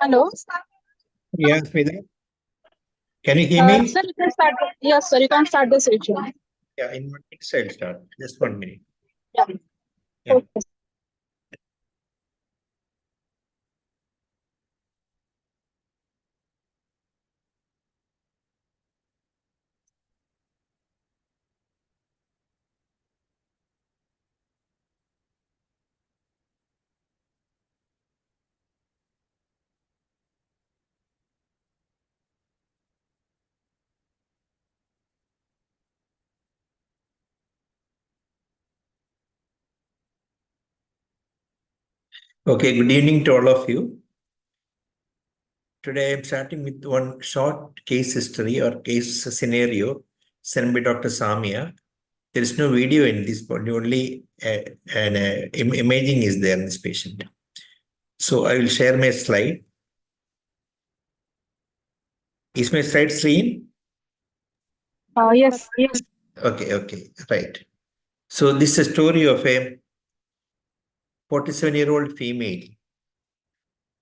Hello. Yeah, Smita. Can you hear me? Sir, you can start. Yes, sir, you can start the session. Yeah, in 1 minute I'll start. Just 1 minute. Yeah. Yeah. Okay. Okay, good evening to all of you. Today I'm starting with one short case history or case scenario sent by Dr. Samia. There is no video in this, but only an imaging is there in this patient. So I will share my slide. Is my slide seen? Yes. Yes. Okay, right. So this is a story of a 47-year-old female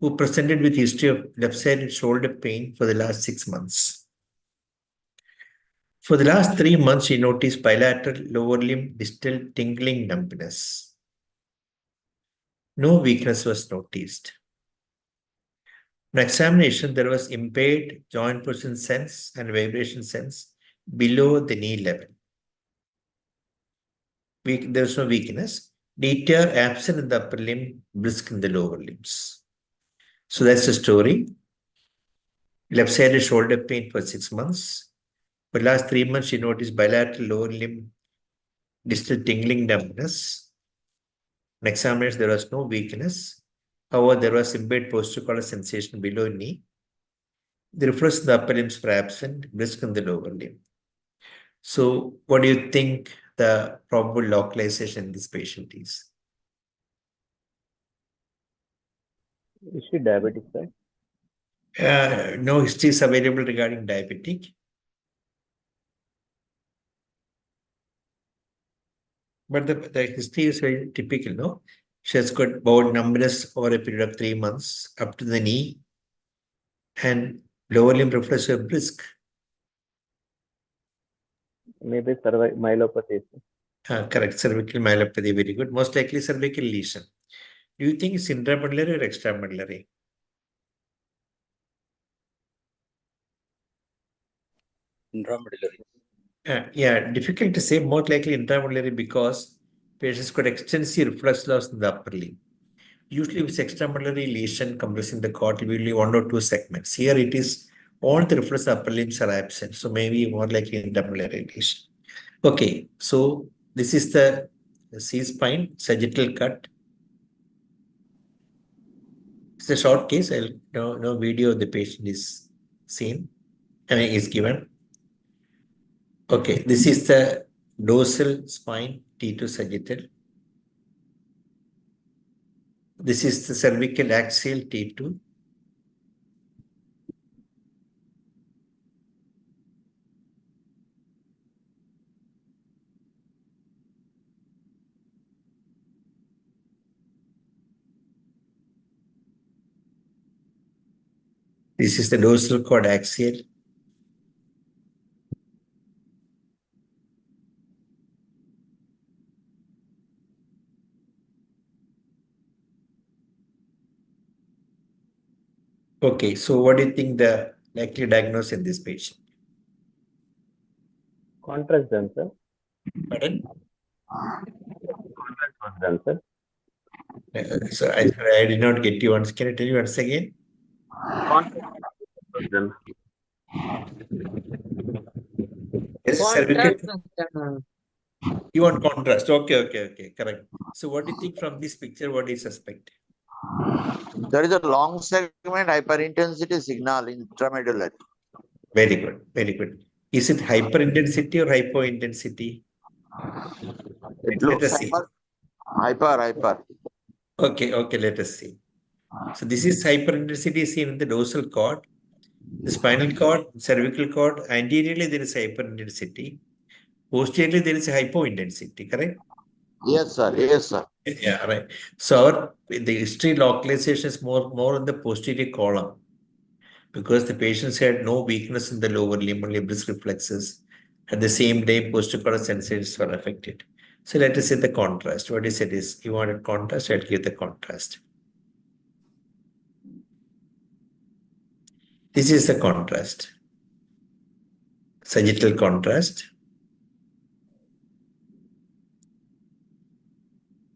who presented with history of left-sided shoulder pain for the last 6 months. For the last 3 months, she noticed bilateral lower limb distal tingling numbness. No weakness was noticed. On examination, there was impaired joint position sense and vibration sense below the knee level. There was no weakness. Detail absent in the upper limb, brisk in the lower limbs. So that's the story. Left-sided shoulder pain for 6 months. For the last 3 months, she noticed bilateral lower limb distal tingling numbness. On examination, there was no weakness. However, there was impaired posterior sensation below knee. The reflex in the upper limbs were absent, brisk in the lower limb. So, what do you think the probable localization in this patient is? Is she diabetic, sir? No history is available regarding diabetic. But the history is very typical, no? She has got bowel numbness over a period of 3 months up to the knee and lower limb reflex were brisk. Maybe myelopathy. Correct, cervical myelopathy, very good. Most likely cervical lesion. Do you think it's intramedullary or extramedullary? Intramedullary. Yeah, difficult to say, more likely intramedullary because patients got extensive reflux loss in the upper limb. Usually with extramedullary lesion compressing the cord, it will be 1 or 2 segments. Here it is, all the reflex upper limbs are absent. So maybe more likely intramedullary lesion. Okay, so this is the C-spine, sagittal cut. It's a short case. No video of the patient is seen. Is given. Okay, this is the dorsal spine T2 sagittal. This is the cervical axial T2. This is the dorsal cord axial. Okay, so what do you think the likely diagnosis in this patient? Contrast done, sir. Pardon? Contrast was done, sir. So I did not get you once. Can I tell you once again? Contrast was done. Yes, cervical. You want contrast. Okay. Correct. So what do you think from this picture? What do you suspect? There is a long segment hyperintensity signal in intramedullary. Very good. Is it hyperintensity or hypointensity? It Let looks us see. hyper. Okay, let us see. So this is hyperintensity seen in the dorsal cord, the spinal cord, cervical cord. Anteriorly, there is hyperintensity. Posteriorly, there is a hypointensity, correct? Yes, sir. Yeah, right. So the history localization is more in the posterior column because the patients had no weakness in the lower limb, only brisk reflexes. At the same time, posterior sensations were affected. So let us say the contrast. What is it is you wanted contrast, I'll give the contrast. This is the contrast. Sagittal contrast.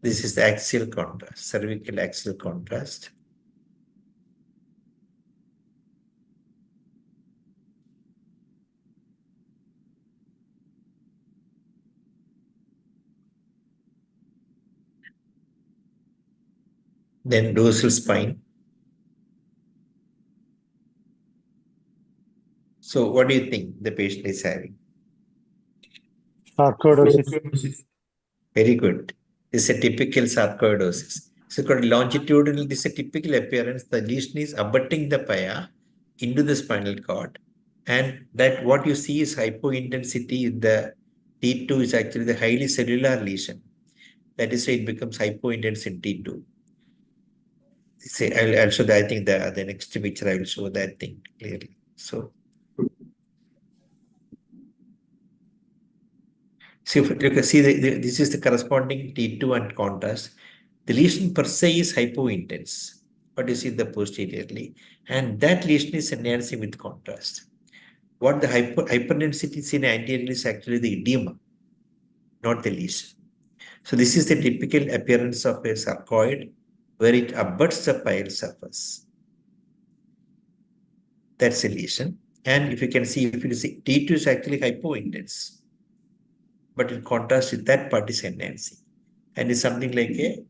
This is the axial contrast, cervical axial contrast. Then dorsal spine. So what do you think the patient is having? Sarcoidosis. Very good. This is a typical sarcoidosis. So called longitudinal, this is a typical appearance. The lesion is abutting the pia into the spinal cord. And that what you see is hypointensity in the T2 is actually the highly cellular lesion. That is why it becomes hypointense in T2. Say, I'll show that. I think the next picture I will show that thing clearly. So, see, if you can see this is the corresponding T2 and contrast. The lesion per se is hypointense, but you see the posteriorly, and that lesion is enhancing with contrast. What the hyperintensity seen anteriorly is actually the edema, not the lesion. So this is the typical appearance of a sarcoid where it abuts the pial surface. That's a lesion. And if you can see, if you see, T2 is actually hypointense, but in contrast with that part is enhancing. And it's something like a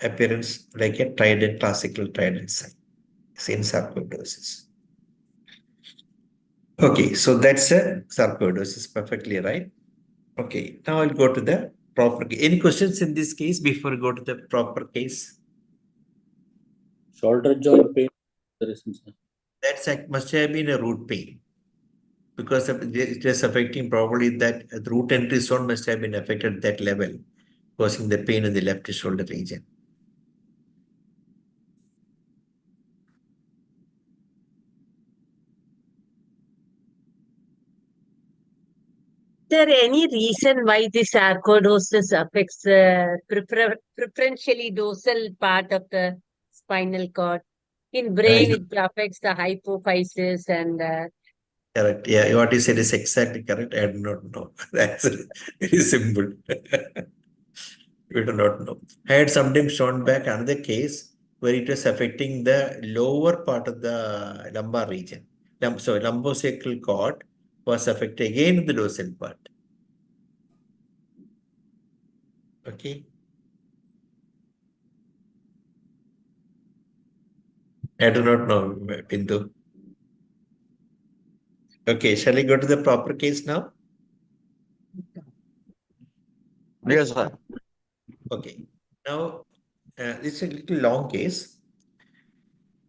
appearance like a trident, classical trident sign. In sarcoidosis. Okay, so that's a sarcoidosis, perfectly right. Okay, now I'll go to the proper case. Any questions in this case before we go to the proper case? Shoulder joint pain. There is, sir. That must have been a root pain because it is affecting probably that the root entry zone must have been affected at that level, causing the pain in the left shoulder region. Is there any reason why this sarcoidosis affects the preferentially dorsal part of the spinal cord? In brain, it affects the hypophysis and Correct. Yeah, what you said is exactly correct. I do not know. That's very simple. We do not know. I had sometimes shown back another case where it was affecting the lower part of the lumbar region. So lumbosacral cord was affected again in the dorsal part. Okay. I do not know, Bindu. Okay, shall we go to the proper case now? Yes, sir. Okay. Now, it's a little long case.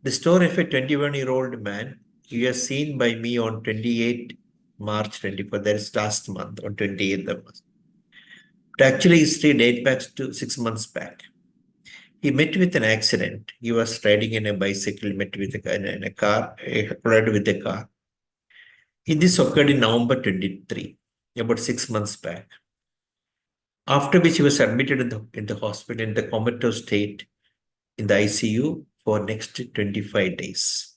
The story of a 21-year-old man you have seen by me on 28 March 24. That is last month on 28th of March. But actually, history dates back to 6 months back. He met with an accident. He was riding in a bicycle, met with in a car, collided with a car. This occurred in November 23, about 6 months back. After which he was admitted in the hospital in the comatose state in the ICU for next 25 days.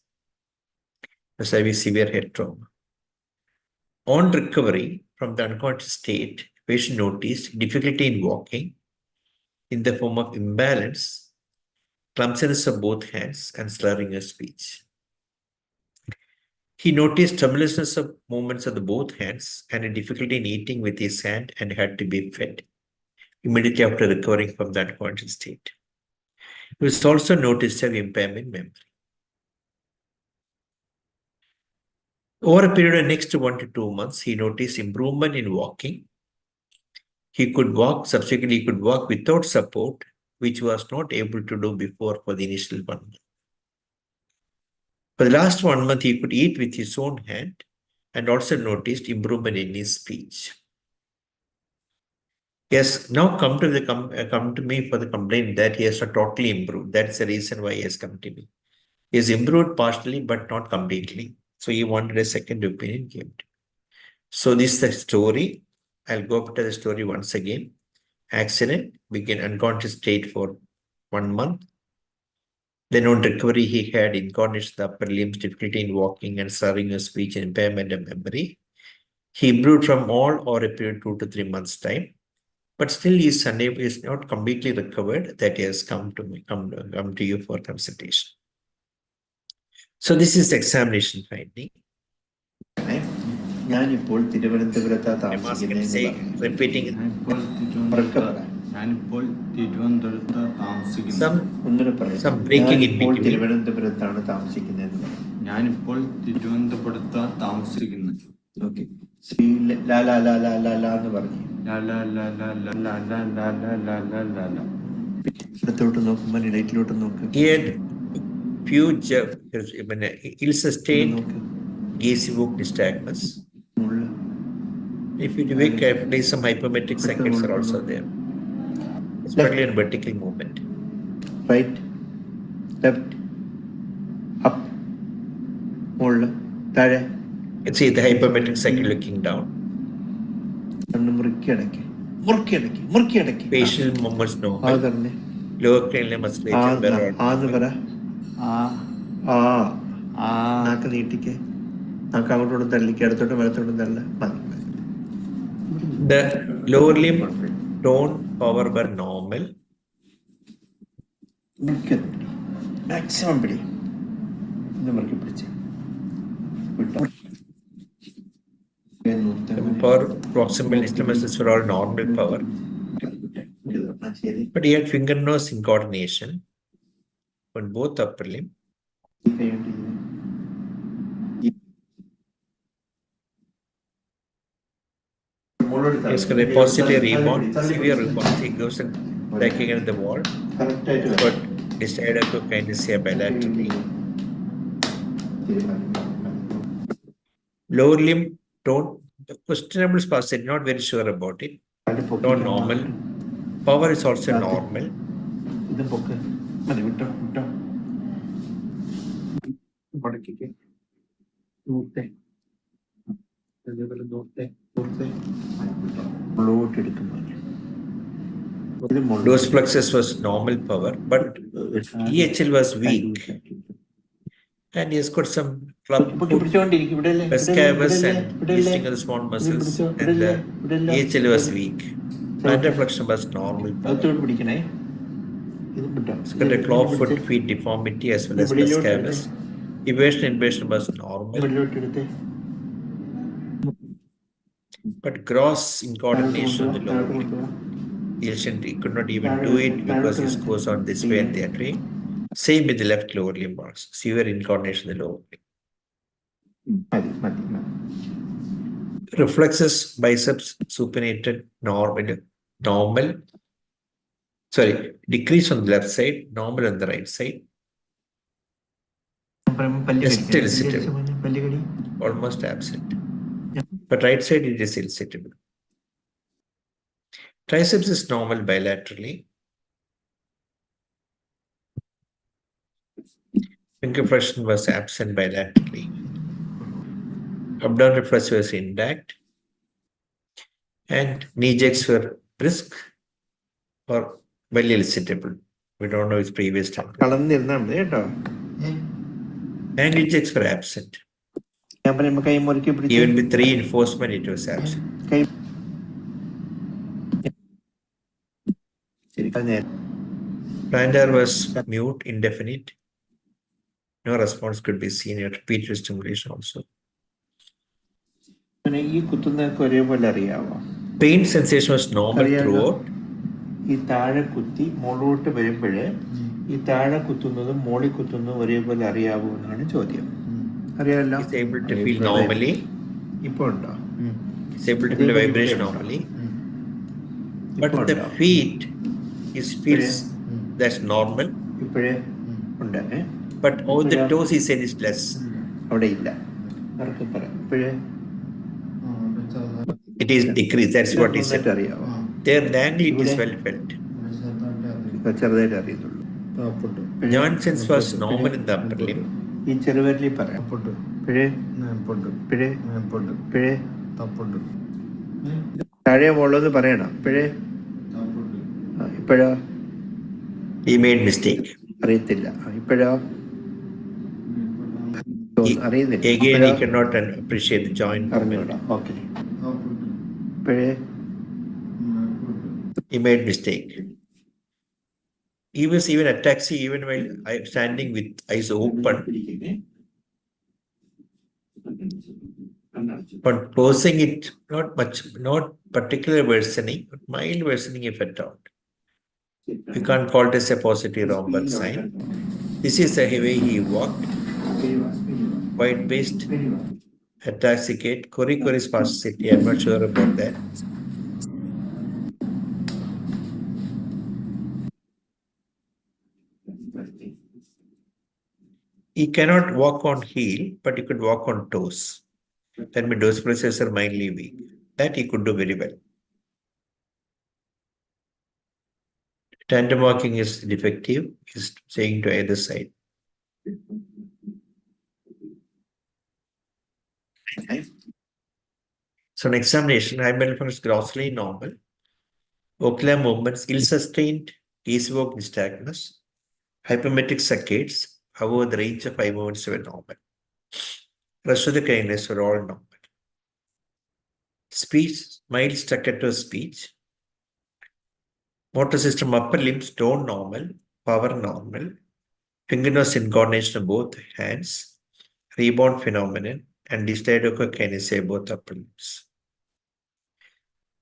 Because I have severe head trauma. On recovery from the unconscious state, patient noticed difficulty in walking in the form of imbalance, clumsiness of both hands, and slurring of speech. He noticed tremulousness of movements of the both hands and a difficulty in eating with his hand and had to be fed immediately after recovering from the unconscious state. He was also noticed to have impairment in memory. Over a period of next 1 to 2 months, he noticed improvement in walking. He could walk, subsequently he could walk without support, which was not able to do before for the initial 1 month. For the last 1 month, he could eat with his own hand and also noticed improvement in his speech. Yes, now come to me for the complaint that he has not totally improved. That's the reason why he has come to me. He has improved partially, but not completely. So he wanted a second opinion. Came to me. So this is the story. I'll go up to the story once again. Accident, began unconscious state for 1 month. Then on recovery, he had incontinence in the upper limbs, difficulty in walking and slurring of speech, and impairment of memory. He improved from all or a period 2 to 3 months' time. But still he is not completely recovered. That he has come to you for consultation. So this is examination finding. ഞാനിപ്പോൾ തിരുവനന്തപുരത്ത് Repeating. ഞാനിപ്പോൾ തിരുവനന്തപുരത്ത് താമസിക്കുന്നു. Some breaking in between. തിരുവനന്തപുരത്താണ് താമസിക്കുന്നത്. ഞാനിപ്പോൾ തിരുവനന്തപുരത്ത് താമസിക്കുന്നു. ഓക്കെ. ശ്രീ ലാ ലാ ലാ ലാ ലാ ലാ എന്ന് പറഞ്ഞു. ലാ ലാ ലാ ലാ ലാ ലാ ലാ ലാ ലാ ലാ ലാ ലാ ലാ. ഇടത്തോട്ട് നോക്കുമ്പോൾ ഇടയിലോട്ട് നോക്ക്. He had few ill-sustained gazy-walk nystagmus. If you wake carefully, some hypermetric seconds are also there. Especially in vertical movement. Right, left, up, മുകളിൽ, താഴെ. You see the hypermetric cycle looking down. Facial movements normal. Lower cranial musculature better. നാക്ക് നീട്ടിക്ക്. നാക്ക് അങ്ങോട്ടോടും തള്ളിക്ക്, അടുത്തോട്ടും വലത്തോട്ടും തള്ള. The lower limb tone power were normal. Maximum പിടി. മുറുക്കി പിടിച്ച് Power proximal instruments were all normal power. But he had finger nose incoordination on both upper limb. He's got a positive rebound, severe rebound. He goes and backing at the wall. But decided to kind of say bilaterally. Lower limb tone, the questionable spots, I'm not very sure about it. Not normal. Power is also normal. Those plexus was normal power, but EHL was weak. And he has got some pescavus and twisting of the small muscles, and the EHL was weak. Plantar flexion was normal power. He's got a claw foot feet deformity as well as pescavus. Evasion was normal. But gross incoordination of the lower limb. He could not even do it because it goes on this way and that way. Same with the left lower limb marks. Severe incoordination of the lower limb. Reflexes, biceps, supinated, normal. Sorry, decrease on the left side, normal on the right side. Still sitable. Almost absent. But right side it is ill-sitable. Triceps is normal bilaterally. Finger flexion was absent bilaterally. Abdominal reflex was intact. And knee jacks were brisk or well ill-sitable. We don't know its previous time. Ankle jacks were absent. Even with reinforcement, it was absent. Plantar was mute, indefinite. No response could be seen at repeated stimulation also. Pain sensation was normal throughout. ഈ താഴെ കുത്തി മുകളിലോട്ട് വരുമ്പോഴേ ഈ താഴെ കുത്തുന്നതും മോളി കുത്തുന്നതും ഒരേപോലെ അറിയാവോ എന്നാണ് ചോദ്യം. അറിയാമല്ലോ. Is able to feel normally. ഇപ്പൊ ഉണ്ടോ? Is able to feel the vibration normally. But the feet feels that's normal. ഇപ്പോഴേ ഉണ്ട്. But all the toes he said is less. അവിടെ ഇല്ല. ഇപ്പോഴേ it is decreased. That's what he said. അറിയാവോ? There in the angle it is well felt. ചെറുതായിട്ട് അറിയത്തുള്ളൂ. Joint sense was normal in the upper limb. ഈ ചെറുവിരലിൽ പറയാം. പിഴേ പിഴേ പിഴേ താഴെ ഉള്ളത് പറയണം. പിഴേ ഇപ്പോഴോ He made mistake. അറിയത്തില്ല. ഇപ്പോഴോ അറിയുന്നില്ല. Again, he cannot appreciate the joint movement. Okay. പിഴേ He made mistake. He was even ataxia even while standing with eyes open. But closing it, not much, not particular worsening, but mild worsening if at all. We can't call this a positive Romberg sign. This is the way he walked. White-based, ataxicate, Corey spasticity. I'm not sure about that. He cannot walk on heel, but he could walk on toes. That means those processes are mildly weak. That he could do very well. Tandem walking is defective, is saying to either side. So an examination, hypermobility function is grossly normal. Ocular movements, ill-sustained, easy walk nystagmus, hypermetric saccades. However, the range of eye movements were normal. Rest of the kindness were all normal. Speech, mild staccato speech. Motor system, upper limbs, tone normal, power normal. Finger-nose incoordination of both hands, rebound phenomenon, and dystoidokinesia both upper limbs.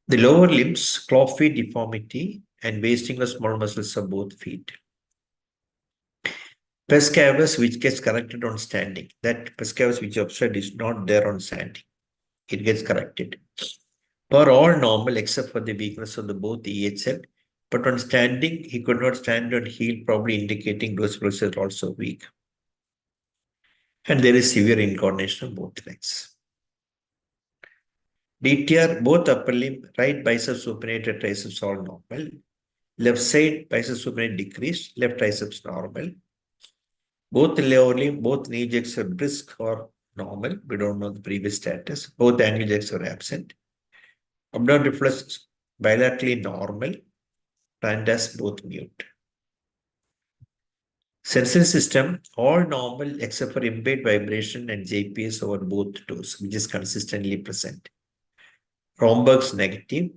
The lower limbs, claw feet deformity, and wasting of small muscles of both feet. Pes cavus which gets corrected on standing. That pes cavus which you observed is not there on standing. It gets corrected. For all normal except for the weakness of the both EHL. But on standing, he could not stand on heel, probably indicating those processes are also weak. And there is severe incoordination of both legs. DTR, both upper limb, right bicep supinated triceps all normal. Left side bicep supinated decreased, left triceps normal. Both lower limb, both knee jacks are brisk or normal. We don't know the previous status. Both ankle jacks are absent. Abdominal reflex bilaterally normal. Plantas both mute. Sensory system, all normal except for impaired vibration and JPS over both toes, which is consistently present. Romberg's negative.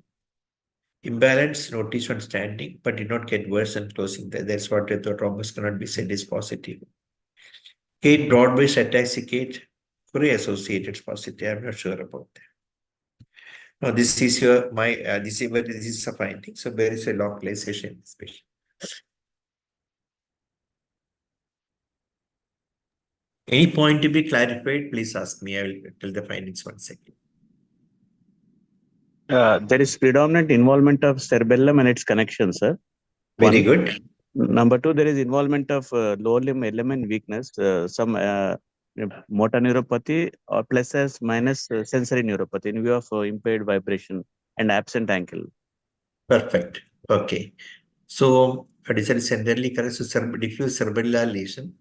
Imbalance noticed on standing, but did not get worse on closing. That's what I thought. Romberg's cannot be said is positive. Gate, broad-based ataxicate, Curie associated positive. I'm not sure about that. Now, this is this is a finding. So there is a localization in this patient. Any point to be clarified, please ask me. I will tell the findings once again. There is predominant involvement of cerebellum and its connection, sir. Very good. Number two, there is involvement of lower limb element weakness, some motor neuropathy or pluses minus sensory neuropathy in view of impaired vibration and absent ankle. Perfect. Okay. So, it is centrally correct. So, diffuse cerebellar lesion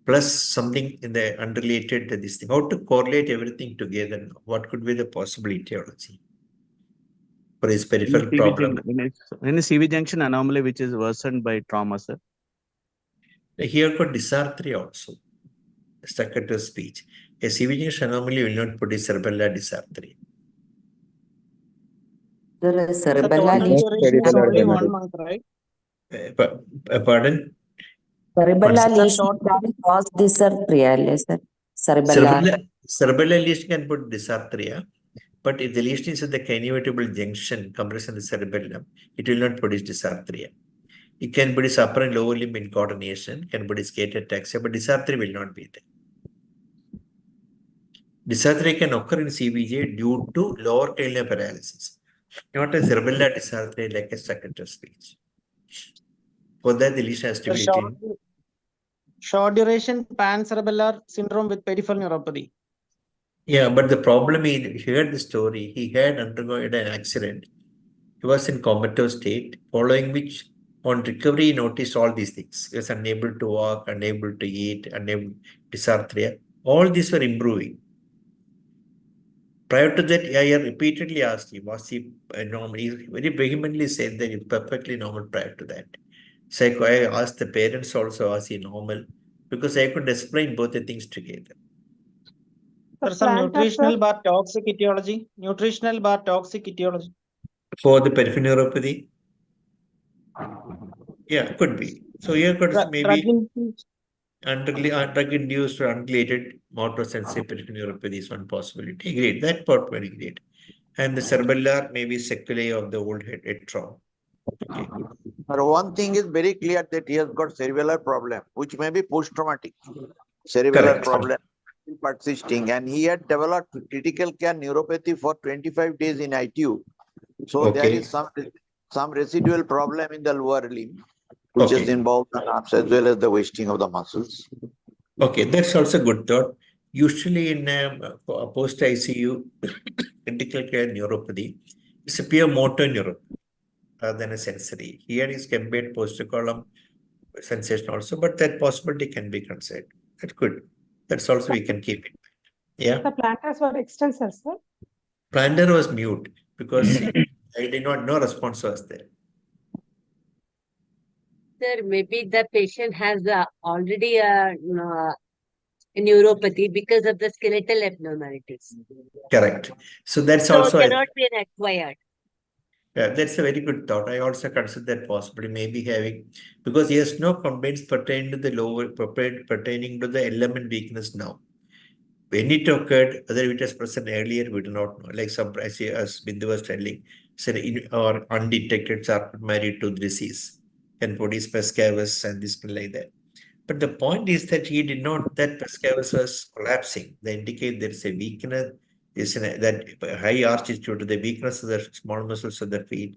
plus something in the unrelated to this thing. How to correlate everything together? What could be the possible etiology for his peripheral problem? In the CV junction anomaly, which is worsened by trauma, sir. Here got dysarthria also. Staccato speech. A CV junction anomaly will not produce cerebellar dysarthria. There is cerebellar lesion is only 1 month, right? Pardon? Cerebellar lesion can cause dysarthria, sir. Cerebellar lesion can put dysarthria, but if the lesion is at the kinevitable junction, compression of the cerebellum, it will not produce dysarthria. It can produce upper and lower limb incoordination, can produce gait ataxia, but dysarthria will not be there. Dysarthria can occur in CVJ due to lower cranial paralysis, not a cerebellar dysarthria like a staccato speech. For that, the lesion has to be Short duration pancerebellar syndrome with peripheral neuropathy. Yeah, but the problem is, he heard the story, he had undergone an accident He was in comatose state, following which on recovery he noticed all these things. He was unable to walk, unable to eat, unable dysarthria. All these were improving. Prior to that, I repeatedly asked him, was he normal? He very vehemently said that he was perfectly normal prior to that. So I asked the parents also, was he normal? Because I couldn't explain both the things together. Sir, some nutritional bar toxic etiology. Nutritional bar toxic etiology. For the peripheral neuropathy? Yeah, could be. So here could maybe drug-induced or unrelated motor sensory peripheral neuropathy is one possibility. Great, that part very great. And the cerebellar maybe sequelae of the old head trauma. Okay. But one thing is very clear that he has got cerebellar problem, which may be post-traumatic. Cerebellar Correct. problem persisting, and he had developed critical care neuropathy for 25 days in ITU. So there is some residual problem in the lower limb, which is involved the nerves as well as the wasting of the muscles. Okay, that's also good thought. Usually in post-ICU critical care neuropathy, it's a pure motor neuropathy rather than a sensory. Here is compared post-column sensation also, but that possibility can be considered. That's good. That's also we can keep it. Yeah. The planters were extensor, sir. Planter was mute because I did not know response was there. Sir, maybe the patient has already a neuropathy because of the skeletal abnormalities. Correct. So that's So also cannot be an acquired. Yeah, that's a very good thought. I also consider that possibly maybe having, because he has no complaints pertaining to the pertaining to the element weakness now. When it occurred, whether it was present earlier, we do not know. Like some, as Bindu was telling, said or undetected sarcoidosis to disease can produce pes cavus and this like that. But the point is that he did not, that pes cavus was collapsing. They indicate there is a weakness, that high arch is due to the weakness of the small muscles of the feet,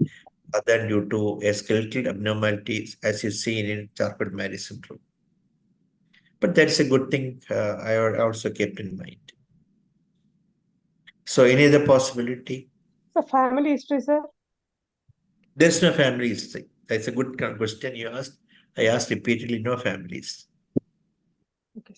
other than due to a skeletal abnormalities, as you see in Charcot-Marie syndrome. But that's a good thing I also kept in mind. So any other possibility? So family history, sir. There's no family history. That's a good question you asked. I asked repeatedly, no families. Okay.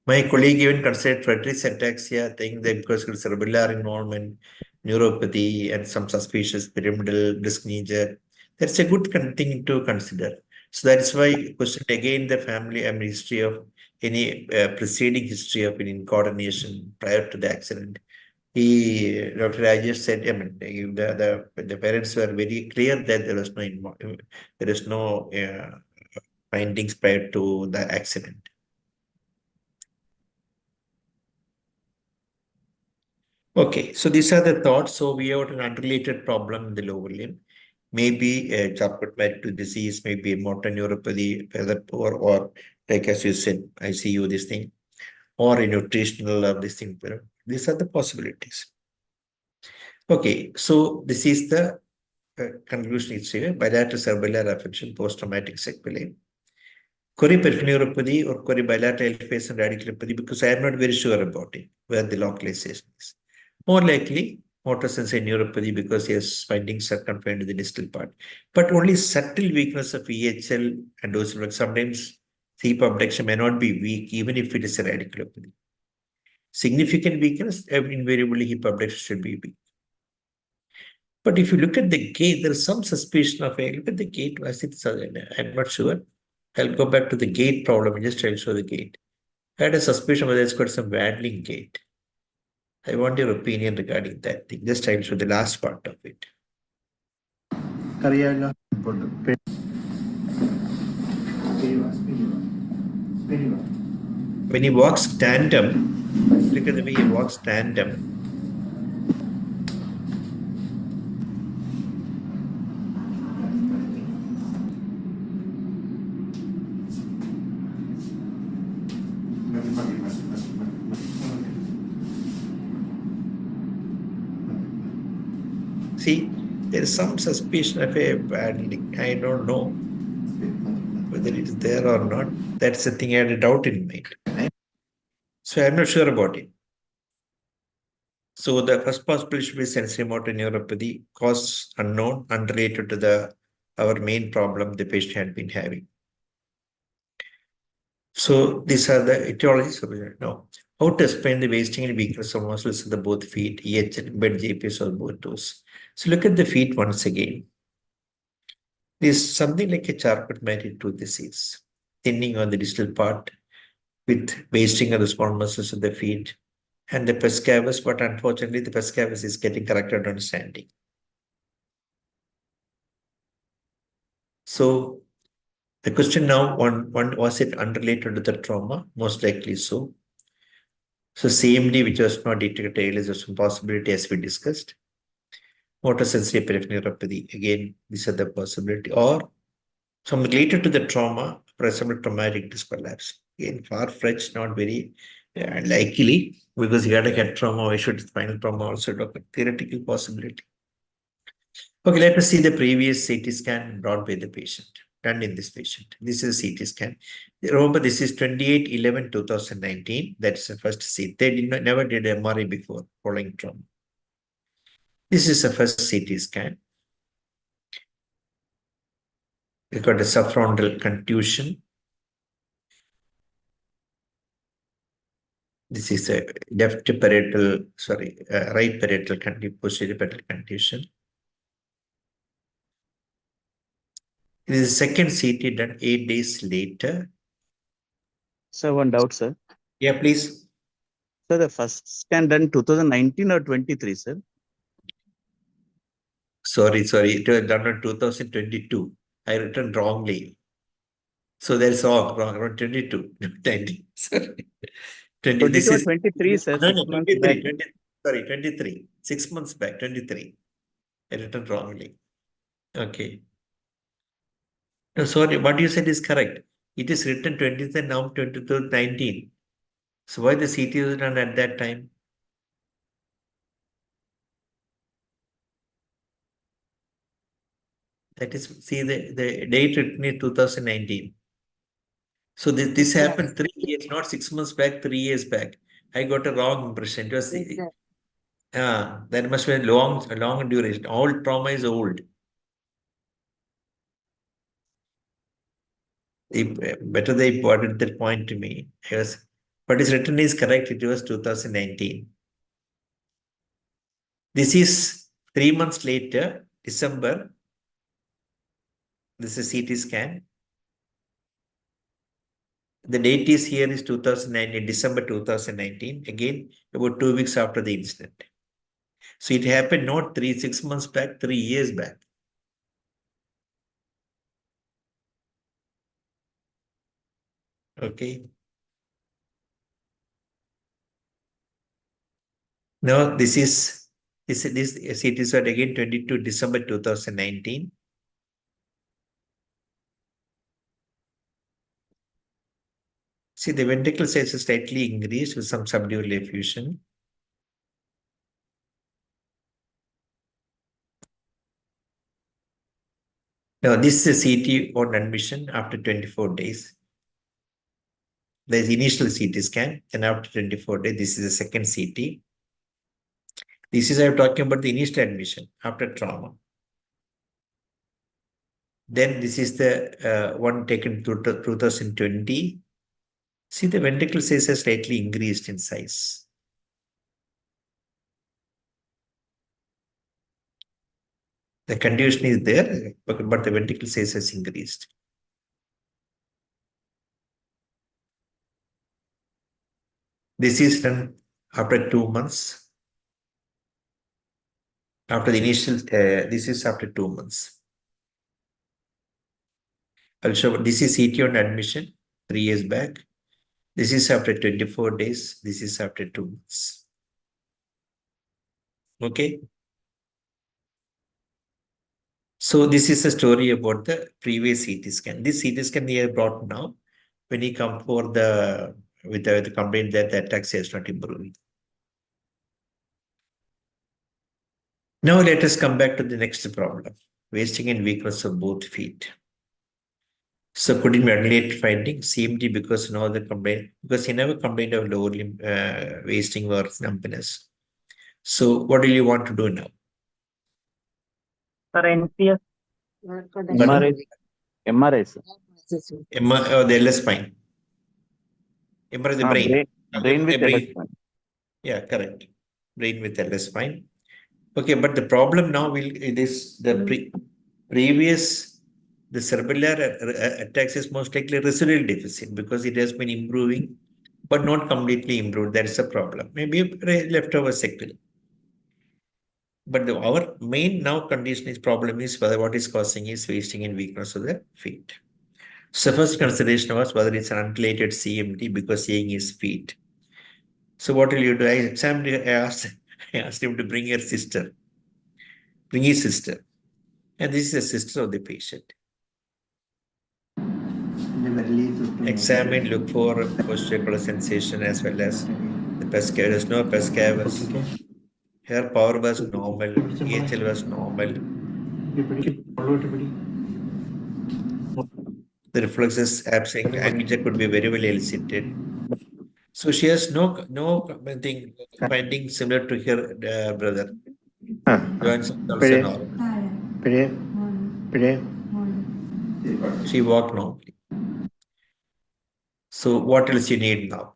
My colleague even considered Friedreich's ataxia, thinking that because of cerebellar involvement, neuropathy, and some suspicious pyramidal disc knee-jerk, that's a good thing to consider. So that's why I questioned again the family history of any preceding history of an incoordination prior to the accident. Dr. Rajesh said, I mean, the parents were very clear that there is no findings prior to the accident. Okay, so these are the thoughts. So we have an unrelated problem in the lower limb. Maybe a Charcot-Marie disease, maybe a motor neuropathy, feather poor, or like as you said, ICU, this thing, or a nutritional this thing. These are the possibilities. Okay, so this is the conclusion. It's here. Bilateral cerebellar affection, post-traumatic sequelae. Peripheral neuropathy or bilateral phase and radiculopathy, because I am not very sure about it, where the localization is. More likely, motor sensory neuropathy, because yes, findings are confined to the distal part. But only subtle weakness of EHL and dorsal, sometimes hip abduction may not be weak, even if it is a radiculopathy. Significant weakness, invariably hip abduction should be weak. But if you look at the gait, there is some suspicion of a look at the gait. I'm not sure. I'll go back to the gait problem. Just try to show the gait. I had a suspicion whether it's got some waddling gait. I want your opinion regarding that thing. Just try to show the last part of it. When he walks tandem, look at the way he walks tandem. See, there is some suspicion of a waddling. I don't know whether it is there or not. That's the thing I had a doubt in mind. So I'm not sure about it. So the first possibility should be sensory motor neuropathy, cause unknown, unrelated to our main problem the patient had been having. So these are the etiologies of it. Now, how to explain the wasting and weakness of muscles in the both feet, EH, bed, JPS, or both toes? So look at the feet once again. There's something like a charcot-marie tooth disease, thinning on the distal part with wasting of the small muscles of the feet and the pes cavus, but unfortunately the pes cavus is getting corrected on standing. So the question now, one was it unrelated to the trauma? Most likely so. So CMD, which was not detected earlier, is a possibility as we discussed. Motor sensory peripheral neuropathy, again, these are the possibility. Or some related to the trauma, for example, traumatic disc prolapse. Again, far-fetched, not very likely, because he had a head trauma, why should spinal trauma also occur? Theoretical possibility. Okay, let us see the previous CT scan brought by the patient, done in this patient. This is a CT scan. Remember, this is 28/11/2019. That's the first CT. They never did MRI before following trauma. This is the first CT scan. We got a subfrontal contusion. This is a right parietal posterior parietal contusion. This is the second CT done 8 days later. Sir, one doubt, sir. Yeah, please. So the first scan done 2019 or 23, sir? Sorry. It was done in 2022. I written wrongly. So that's all wrong. 22. 19. Sorry. 20, this is 23, sir. No, 6 months back. 23. 6 months back, 23. I written wrongly. Okay. No, sorry, what you said is correct. It is written 23rd, now 23rd, 19. So why the CT was done at that time? That is, see the date written in 2019. So this happened 3 years, not 6 months back, 3 years back. I got a wrong impression. It was that must be a long duration. All trauma is old. Better they reported that point to me. What is written is correct. It was 2019. This is 3 months later, December. This is CT scan. The date is here is 2019, December 2019. Again, about 2 weeks after the incident. So it happened not 6 months back, 3 years back. Okay. Now this CT scan again 22 December 2019. See, the ventricle size is slightly increased with some subdural effusion. Now, this is a CT on admission after 24 days. There is initial CT scan, and after 24 days, this is the second CT. This is I'm talking about the initial admission after trauma. Then this is the one taken to 2020. See, the ventricle size has slightly increased in size. The condition is there, but the ventricle size has increased. This is done after 2 months. After the initial, this is after 2 months. I'll show this is CT on admission 3 years back. This is after 24 days. This is after 2 months. Okay. So this is a story about the previous CT scan. This CT scan they have brought now when he come for with the complaint that the ataxia is not improving. Now let us come back to the next problem, wasting and weakness of both feet. So could it be unrelated finding? CMD because no other complaint, because he never complained of lower limb wasting or numbness. So what do you want to do now? Sir, NCS. MRI. MRI, sir. The LS spine. MRI the brain. Brain with LS spine. Yeah, correct. Brain with LS spine. Okay, but the problem now is the previous, the cerebellar attacks is most likely residual deficit because it has been improving, but not completely improved. That is a problem. Maybe leftover sector. But our main now condition is problem is whether what is causing is wasting and weakness of the feet. So first consideration was whether it's an unrelated CMD because seeing his feet. So what will you do? I asked him to bring his sister. And this is the sister of the patient. Examine, look for posterior sensation as well as the pes cavus. There's no pes cavus. Her power was normal, AHL was normal. The reflexes absent, anger could be very well elicited. So she has no finding similar to her brother. Joints also normal. She walked normally. So what else you need now?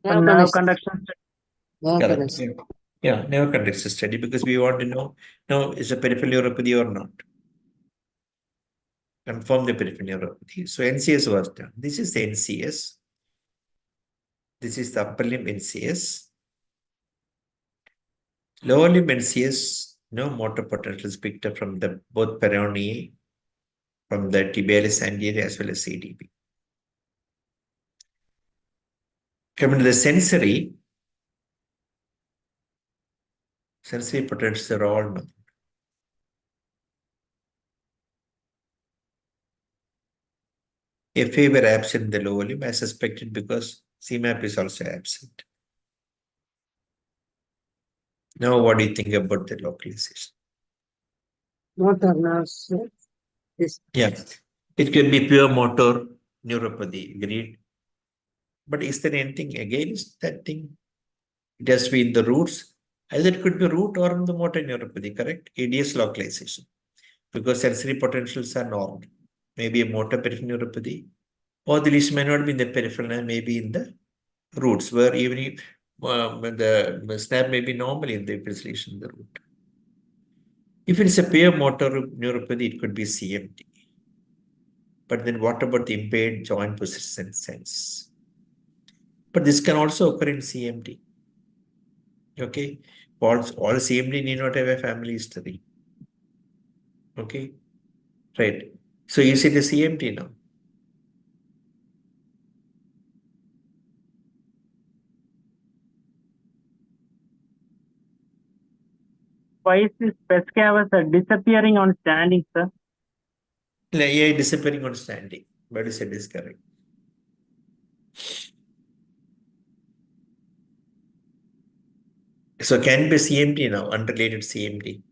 Nerve conduction. Correct. Yeah, nerve conduction study because we want to know now is a peripheral neuropathy or not. Confirm the peripheral neuropathy. So NCS was done. This is the NCS. This is the upper limb NCS. Lower limb NCS, no motor potential is picked up from the both peroneal, from the tibialis anterior as well as CDB. Coming to the sensory potentials are all known. FA were absent in the lower limb, I suspected because CMAP is also absent. Now, what do you think about the localization? Motor nerves. Yeah, it could be pure motor neuropathy, agreed. But is there anything against that thing? It has to be in the roots. Either it could be root or in the motor neuropathy, correct? ADS localization. Because sensory potentials are normal. Maybe a motor peripheral neuropathy. Or the lesion may not be in the peripheral, maybe in the roots, where even if the snap may be normally in the lesion in the root. If it's a pure motor neuropathy, it could be CMD. But then what about the impaired joint position sense? But this can also occur in CMD. Okay, all CMD need not have a family history. Okay, right. So is it a CMD now? Why is this pes cavus disappearing on standing, sir? Yeah, disappearing on standing. But you said is correct. So can be CMD now, unrelated CMD.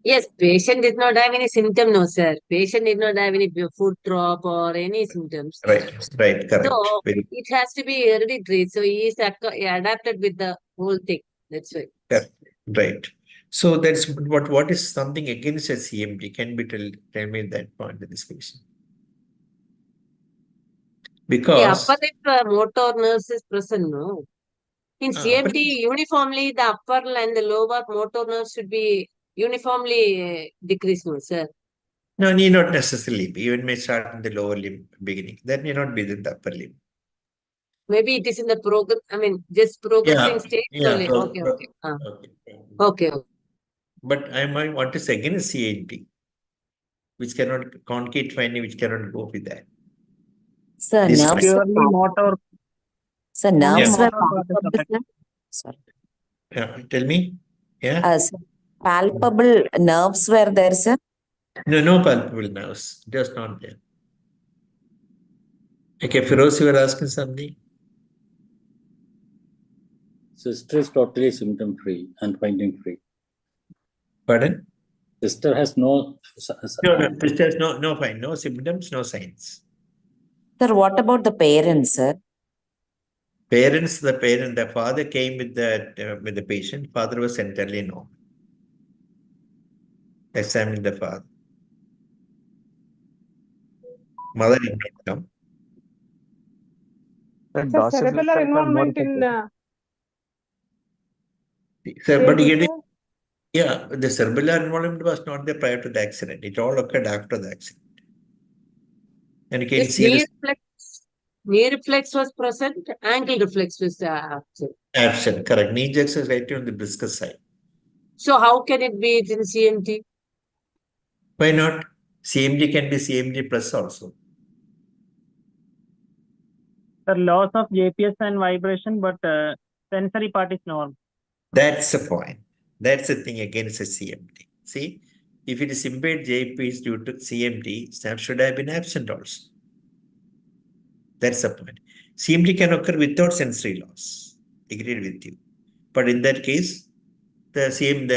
Yes, patient did not have any symptom, no, sir. Patient did not have any foot drop or any symptoms. Right, correct. So it has to be hereditary. So he is adapted with the whole thing. That's why. Yeah, right. So that's what is something against a CMD? Can be tell me that point of this patient. Because the upper motor nerves is present, no? In CMD, uniformly the upper and the lower motor nerves should be uniformly decreased, no, sir? No, need not necessarily be. Even may start in the lower limb beginning. That may not be in the upper limb. Maybe it is in the progress. I mean, just progressing stage. Yeah. Okay. But I want to say again a CMD, which cannot concave finding, which cannot go with that. Sir, This nerves Purely motor. Sir, nerves were motor Sorry. Tell me. Yeah. Sir, palpable nerves were there, sir? No palpable nerves. Just not there. Okay, Firoz, you were asking something? Sister is totally symptom free and finding free. Pardon? Sister has no. Sister has no symptoms, no signs. Sir, what about the parents, sir? The father came with the patient. Father was entirely normal. Examining the father. Mother did not come. The Sir, cerebellar dorsiflexors are more involvement in Sir, but CMT, again, sir? yeah, the cerebellar involvement was not there prior to the accident. It all occurred after the accident. And you can If see this knee reflex was present, ankle reflex was absent. absent. Correct. Knee jerks is right on the briscus side. So how can it be in CMT? Why not? CMD can be CMD plus also. The loss of JPS and vibration, but sensory part is normal. That's the point. That's the thing against a CMD. See, if it is impaired JPS due to CMD, snap should have been absent also. That's the point. CMD can occur without sensory loss. Agreed with you. But in that case, the joint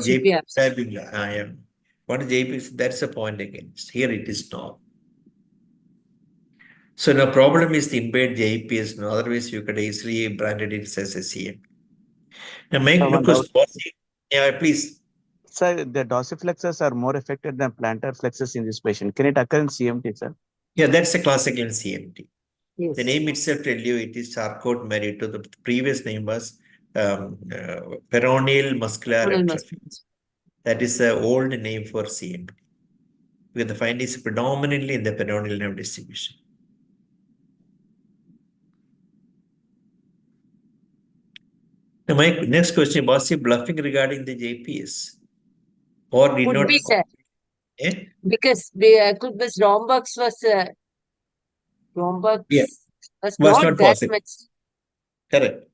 Should be JPS absent. have been, one JPS, that's the point against. Here it is not. So the problem is the impaired JPS. No, otherwise you could easily branded it as a CMD. Now, make no question. Yeah, please. Sir, the dorsiflexors are more affected than plantar flexors in this patient. Can it occur in CMT, sir? Yeah, that's a classical in CMT. Yes. The name itself tells you it is sarcoid married to the previous name was peroneal muscular atrophy. That is the old name for CMT. Because the finding is predominantly in the peroneal nerve distribution. Now, my next question was he bluffing regarding the JPS? Or did Could not? be, sir. Eh? Because Romberg's was Romberg's Yeah. was Was not not that possible. much. Correct.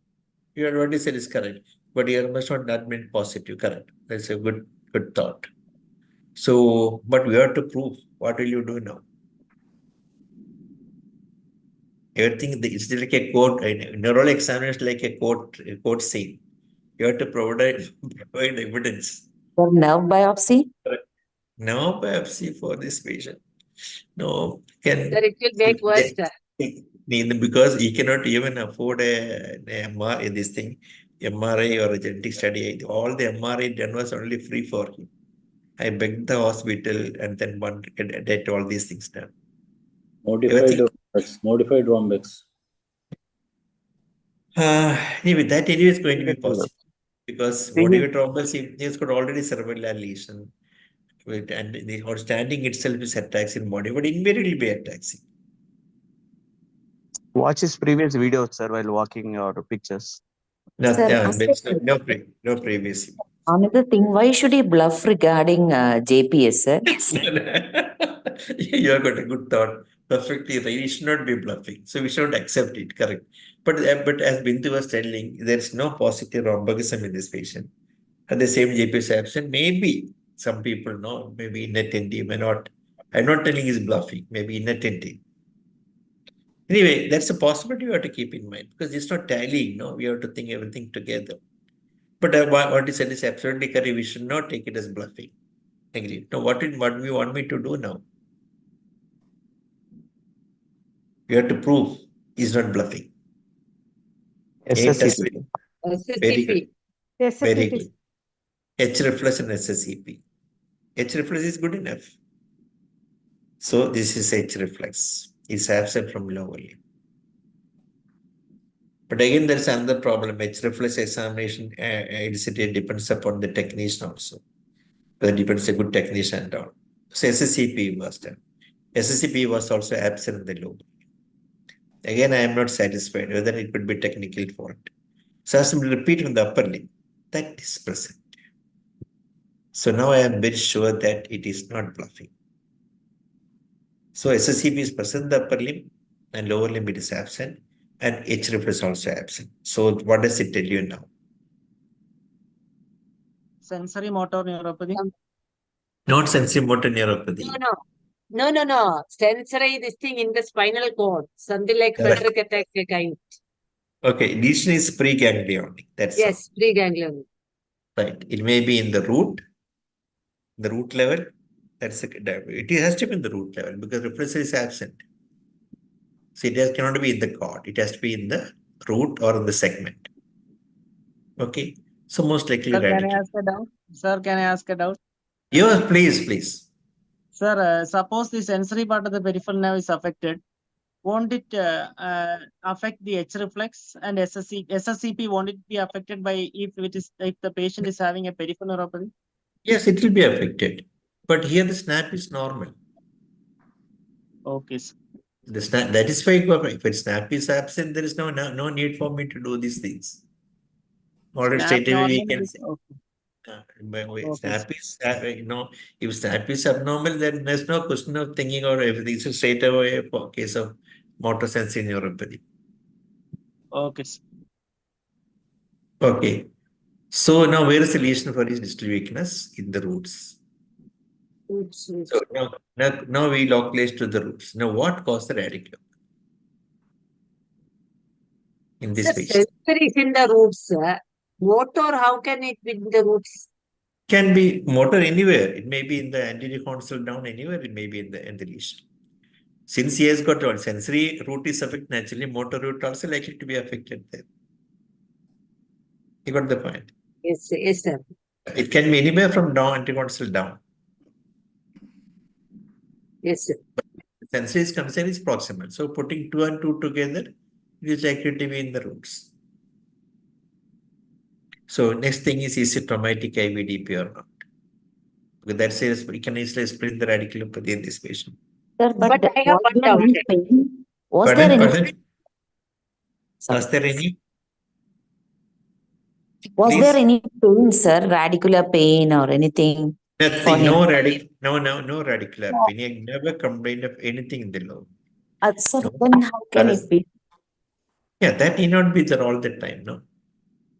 What you said is correct. But here must not that mean positive. Correct. That's a good thought. So, but we have to prove. What will you do now? Everything is like a court. Neural examination is like a court scene. You have to provide evidence. For nerve biopsy? No biopsy for this patient. No, can Sir, it will make worse, sir. because he cannot even afford a MRI, this thing, MRI or a genetic study. All the MRI done was only free for him. I begged the hospital and then one get all these things done. Modified rhombex. Anyway, that anyway is going to be possible because modified rhombex, he's got already cerebellar lesion. And the standing itself is ataxic body, but invariably be ataxic. Watch his previous videos, sir, while walking or pictures. No, Sir, no previous. another thing, why should he bluff regarding JPS, sir? You have got a good thought. Perfectly right. We should not be bluffing. So we should accept it. Correct. But as Bindu was telling, there is no positive rhombogism in this patient. And the same JPS absent. Maybe some people know, maybe inattentive, may not. I'm not telling he's bluffing, maybe inattentive. Anyway, that's a possibility you have to keep in mind because it's not tallying. No, we have to think everything together. But what you said is absolutely correct. We should not take it as bluffing. Agree. Now, what we want me to do now? We have to prove he's not bluffing. SSCP. Very good. Yes, Very good. H reflex and SSCP. H reflex is good enough. So this is H reflex. It's absent from lower limb. But again, there's another problem. H reflex examination elicited depends upon the technician also. It depends on a good technician and all. So SSCP was done. SSCP was also absent in the lobe. Again, I am not satisfied whether it could be technical fault. So as I repeat from the upper limb, that is present. So now I am very sure that it is not bluffing. So SSCP is present in the upper limb and lower limb it is absent and H reflex also absent. So what does it tell you now? Sensory motor neuropathy. Not sensory motor neuropathy. No. Sensory, this thing in the spinal cord, something like Frederick attack kind. Okay, lesion is preganglionic. That's yes, preganglionic. Right. It may be in the root level. It has to be in the root level because reflex is absent. So it cannot be in the cord. It has to be in the root or in the segment. Okay. So most likely Sir, can I radical. ask a doubt? Sir, can I ask a doubt? Yes, please. Sir, suppose the sensory part of the peripheral nerve is affected, won't it affect the H reflex and SSCP? Won't it be affected by if the patient is having a peripheral neuropathy? Yes, it will be affected. But here the snap is normal. Okay, sir. The snap, that is why if snap is absent, there is no need for me to do these things. Already Snap straight away we normal can is say. okay. Snap is, if snap is abnormal, then there's no question of thinking or everything. So straight away a case of motor sensory neuropathy. Okay, sir. Okay. So now where is the lesion for his distal weakness? In the roots. So now we localize to the roots. Now what caused the radiculum in this Sir, patient? sensory is in the roots. Motor, how can it be in the roots? Can be motor anywhere. It may be in the anterior console down anywhere. It may be in the lesion. Since he has got all sensory root is affected naturally, motor root also likely to be affected there. You got the point? Yes, sir. It can be anywhere from down, anterior console down. Yes, sir. Sensory is concerned is proximal. So putting 2 and 2 together, it is likely to be in the roots. So next thing is it traumatic IVDP or not? Because that says we can easily split the radiculopathy in this patient. Sir, But I have was one there doubt. any pain? Was Pardon? there any? Pardon? Sorry. Was there any? Was Please? there any pain, sir? Radicular pain or anything? For Nothing. him? No radicular pain. He never complained of anything in the lobe. Sir, No. then how can it be? Yeah, that need not be there all the time, no?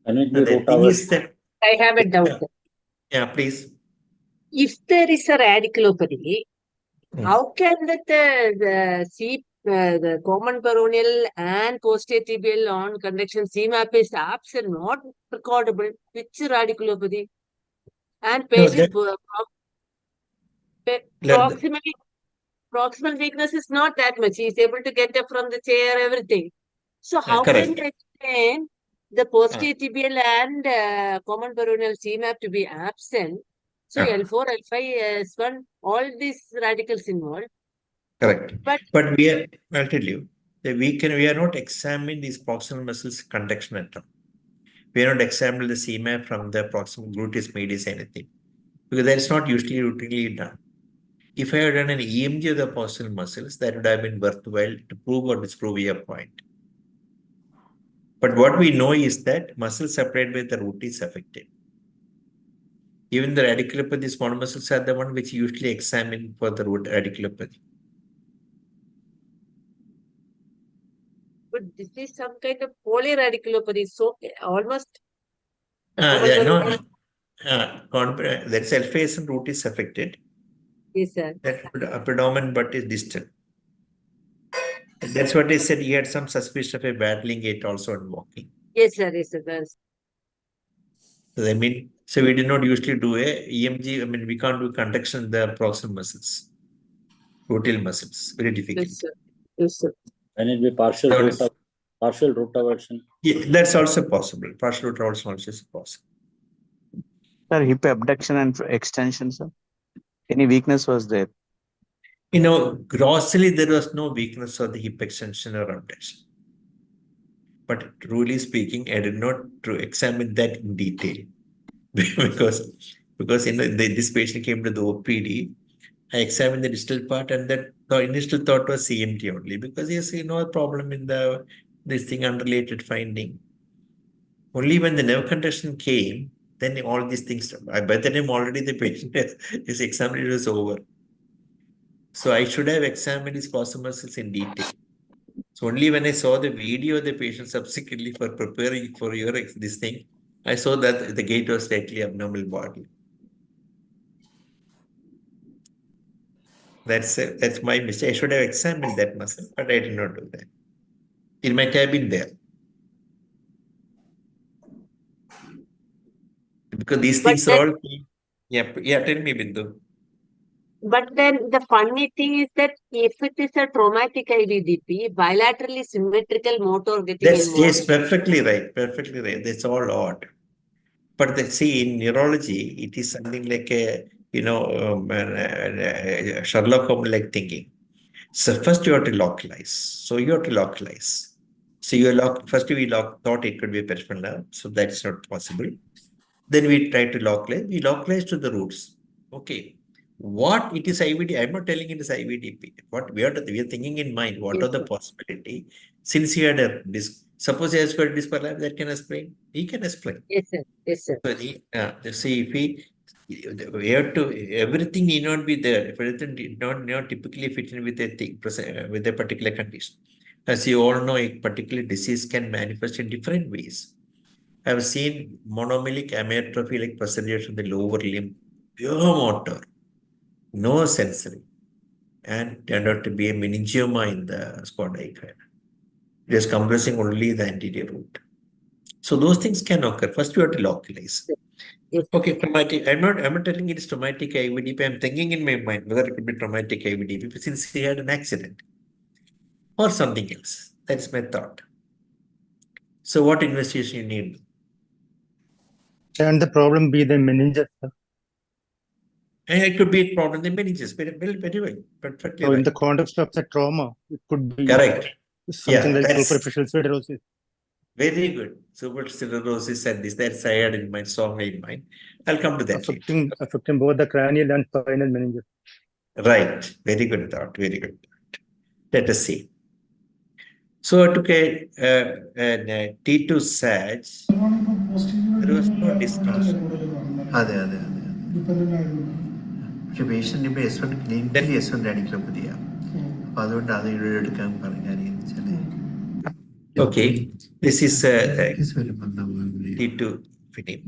Can it No, be the root thing hour? is that, I have a doubt. yeah, please. If there is a radiculopathy, how can the common peroneal and posterior tibial on conduction CMAP is absent, not recordable? Which radiculopathy? And No, patient that, proximal weakness is not that much. He is able to get up from the chair, everything. So how can correct. you explain the posterior tibial and common peroneal CMAP to be absent? So L4, L5, S1, all these radicals involved. Correct. But But I'll tell you, that we are not examining these proximal muscles conduction at all. We are not examining the CMAP from the proximal gluteus medius anything. Because that's not usually routinely done. If I had done an EMG of the proximal muscles, that would have been worthwhile to prove or disprove your point. But what we know is that muscles supplied by the root is affected. Even the radiculopathy, small muscles are the one which usually examine for the root radiculopathy. But this is some kind of polyradiculopathy. So almost That self-face and root is affected. Yes, sir. That predominant but is distal. That's what I said. He had some suspicion of a battling gait also on walking. Yes, sir. Yes, sir. That's... So, I mean, so we did not usually do a EMG. I mean, we can't do conduction in the proximal muscles, gluteal muscles. Very difficult. Yes, sir. Yes, sir. Can it be partial root aversion? Yeah, that's also possible. Partial root aversion also is possible. Sir, hip abduction and extension, sir. Any weakness was there? Grossly, there was no weakness of the hip extension or abduction. But truly speaking, I did not examine that in detail because this patient came to the OPD. I examined the distal part, and that the initial thought was CMT only because you see no problem in this thing unrelated finding. Only when the nerve conduction came, then all these things. By the time already the patient is examined, it was over. So I should have examined his proximal muscles in detail. So only when I saw the video of the patient subsequently for preparing for this thing, I saw that the gait was slightly abnormal body. That's my mistake. I should have examined that muscle, but I did not do that. It might have been there. Because these things are all... Yeah, tell me, Bindu. But then the funny thing is that if it is a traumatic IVDP, bilaterally symmetrical motor getting That's involved. yes, perfectly right. Perfectly right. That's all odd. But see, in neurology, it is something like a Sherlock Holmes-like thinking. So first you have to localize. So you have to localize. So first we thought it could be a peripheral nerve. So that's not possible. Then we try to localize. We localize to the roots. Okay. What it is IVD? I'm not telling it is IVDP. What we are thinking in mind. What are the possibility? Since he had a disc, suppose he has got a disc prolapse, that can explain. He can explain. Yes, sir. Yes, sir. So see, if we have to, everything need not be there. If everything did not typically fit in with a thing, with a particular condition. As you all know, a particular disease can manifest in different ways. I have seen monomelic amyotrophy like presentation of the lower limb, pure motor, no sensory, and turned out to be a meningioma in the spondyloid. It is compressing only the anterior root. So those things can occur. First, you have to localize. Yes. Okay, traumatic. I'm not telling it is traumatic IVDP. I'm thinking in my mind whether it could be traumatic IVDP since he had an accident or something else. That's my thought. So what investigation you need? Can the problem be the meninges? And it could be a problem in meninges. Very well. Perfectly So in right. the context of the trauma, it could be Correct. something like that's superficial sclerosis. very good. Superficial sclerosis and this. That's I had in mind, strongly in mind. I'll come to that later. Affecting both the cranial and spinal meninges. Right. Very good thought. Very good. Let us see. So I took a T2 SAG. There was no distortion. പക്ഷെ patient ഇപ്പോൾ S1 clinically S1 റാഡിക്കുലോപ്പതിയാ. അപ്പോൾ അതുകൊണ്ട് അത് ഇവിടെ എടുക്കാൻ പറഞ്ഞ കാര്യം വെച്ചാൽ okay, this is T2 fitting.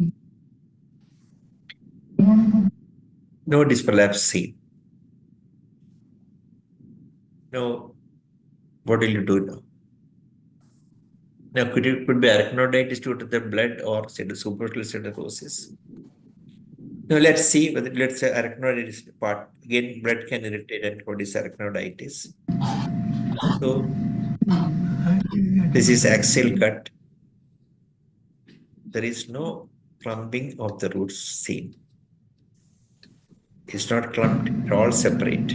No disc prolapse seen. Now, what will you do now? Now, could be arachnoiditis due to the blood or superficial sclerosis. Now, let's see whether let's say arachnoiditis part. Again, blood can irritate and produce arachnoiditis. So, this is axial cut. There is no clumping of the roots seen. It's not clumped, they're all separate.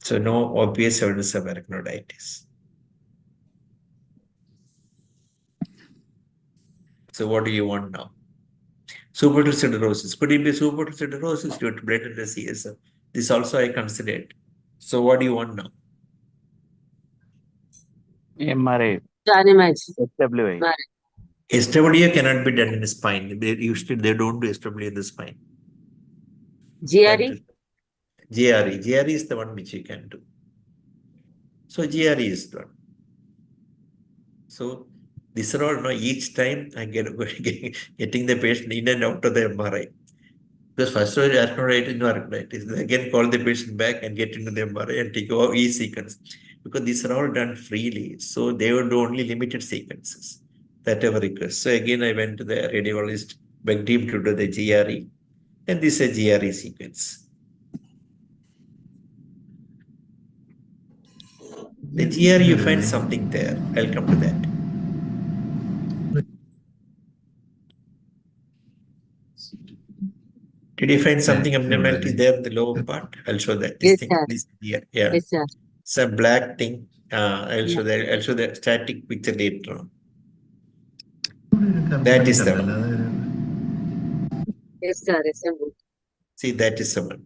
So no obvious evidence of arachnoiditis. So what do you want now? Superficial sclerosis. Could it be superficial sclerosis due to blood in the CSF? This also I considered. So what do you want now? MRI. SWI. SWI cannot be done in the spine. They don't do SWI in the spine. GRE? GRE is the one which you can do. So GRE is done. So these are all, each time I getting the patient in and out of the MRI. Because first of all, arachnoiditis. Again, call the patient back and get into the MRI and take over each sequence. Because these are all done freely. So they would do only limited sequences. That ever request. So again, I went to the radiologist, begged him to do the GRE. And this is a GRE sequence. The GRE, you find something there. I'll come to that. Did you find something abnormality there in the lower part? I'll show that. This Yes, thing. sir. This, yeah. Yes, sir. It's a black thing. I'll show that. I'll show the static picture later on. That is the one. Yes, sir. Yes, sir. See, that is the one.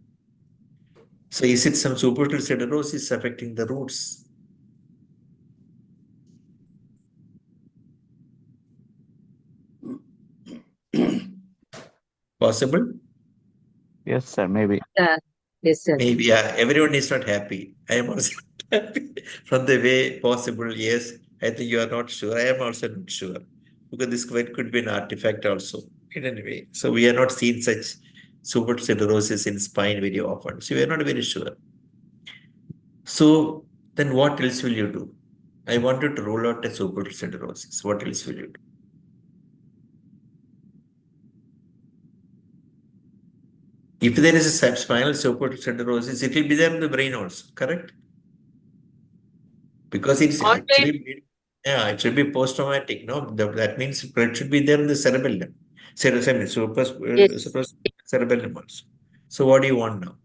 So is it some superficial sclerosis affecting the roots? Possible? Yes, sir. Maybe. Yes, sir. Maybe, yeah. Everyone is not happy. I am also not happy. From the way possible, yes. I think you are not sure. I am also not sure. Because this could be an artifact also. In any way. So we are not seeing such superficial sclerosis in spine very often. So we are not very sure. So then what else will you do? I wanted to rule out a superficial sclerosis. What else will you do? If there is a spinal sarcoidosis, it will be there in the brain also, correct? Because it's All actually, yeah, it should be post-traumatic, no? That means it should be there in the cerebellum. Yes. Cerebellum also. So what do you want now?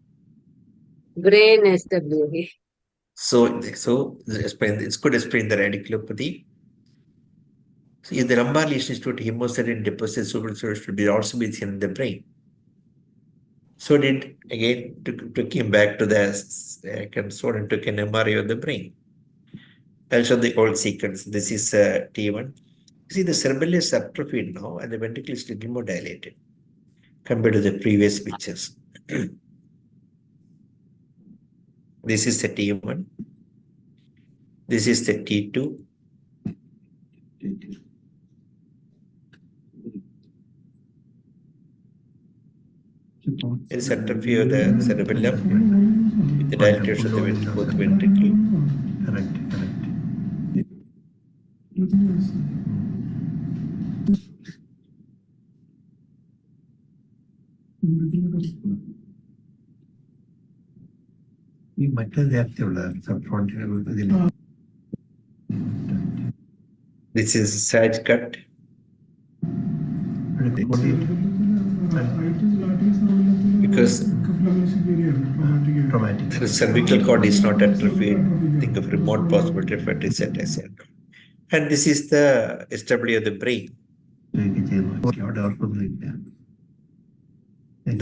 Brain SWA. So it's could explain the radiculopathy. So if the lumbar lesion is due to hemostatic deposit, should be also be seen in the brain. So did again took him back to the console and took an MRI of the brain. I'll show the old sequence. This is T1. See, the cerebellum is atrophied now, and the ventricle is little more dilated compared to the previous pictures. This is the T1. This is the T2. There is atrophy of the cerebellum with the dilatation of the both ventricle. Correct. ഈ മറ്റേ വ്യാപ്തിയുള്ള sub ഫ്രോണ്ടിൽ This is side cut. Because the cervical cord is not atrophied, think of remote possibility of etc. And this is the SW of the brain.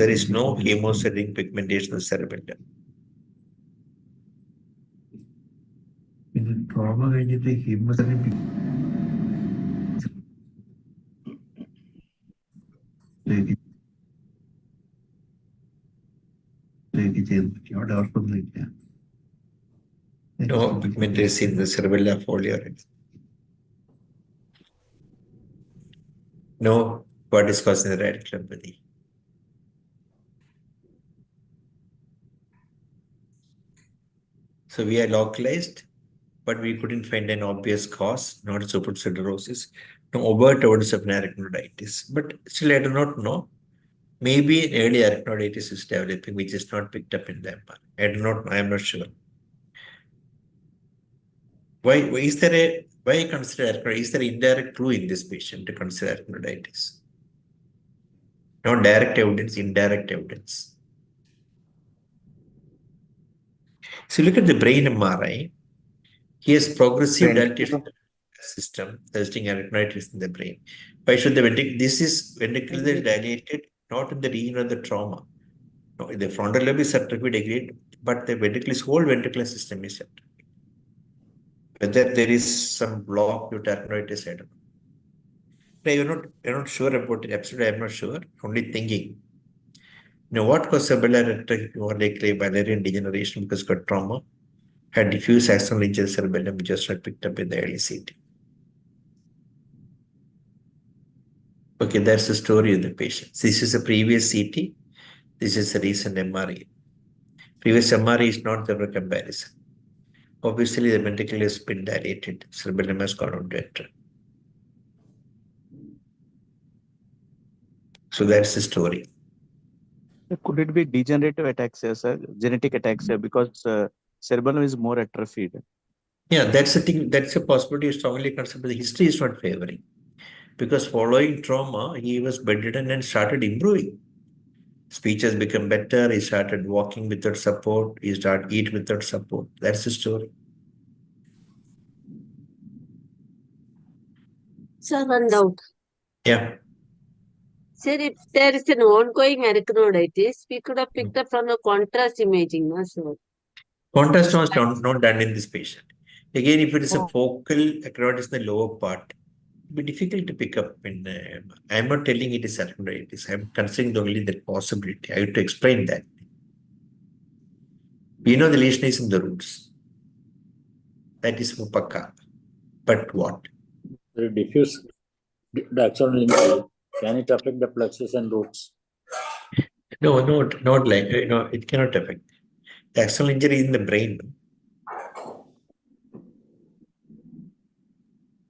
There is no hemostatic pigmentation of the cerebellum. Trauma കഴിഞ്ഞിട്ട് ഹീമോസ്റ്ററ്റിക് അവിടെ അവർക്കൊന്നുമില്ല. No pigmentation in the cerebellum folio. No, what is causing the radiculopathy? So we are localized, but we couldn't find an obvious cause, not sarcoidosis, no overt evidence of arachnoiditis. But still, I do not know. Maybe an early arachnoiditis is developing, which is not picked up in the MR. I do not know. I am not sure. Why is there why consider arachnoiditis? Is there indirect clue in this patient to consider arachnoiditis? Not direct evidence, indirect evidence. So look at the brain MRI. He has progressive dilatation of the system, suggesting arachnoiditis in the brain. Why should the ventricle? This is ventricular dilated, not in the region of the trauma. No, the frontal lobe is atrophied, agreed, but the ventricular whole ventricular system is atrophied. Whether there is some block due to arachnoiditis, I don't know. You're not sure about it. Absolutely, I'm not sure. Only thinking. Now, what causes cerebellar atrophy more likely Valerian degeneration because of trauma? Had diffuse axonal injury cerebellum, which was not picked up in the early CT. Okay, that's the story of the patient. This is a previous CT. This is a recent MRI. Previous MRI is not the comparison. Obviously, the ventricle has been dilated. Cerebellum has gone on to enter. So that's the story. Could it be degenerative ataxia, sir? Genetic ataxia, because cerebellum is more atrophied. Yeah, that's the thing. That's a possibility strongly considered. The history is not favoring. Because following trauma, he was bedridden and started improving. Speech has become better. He started walking without support. He started eating without support. That's the story. Sir, one doubt. Yeah. Sir, if there is an ongoing arachnoiditis, we could have picked up from the contrast imaging, no, sir? Contrast was not done in this patient. Again, if it is a focal arachnoiditis in the lower part, it will be difficult to pick up. I'm not telling it is arachnoiditis. I'm considering only that possibility. I have to explain that. We know the lesion is in the roots. That is Mupaka. But what? The diffuse axonal injury, can it affect the plexus and roots? No, not like, it cannot affect. The axonal injury is in the brain.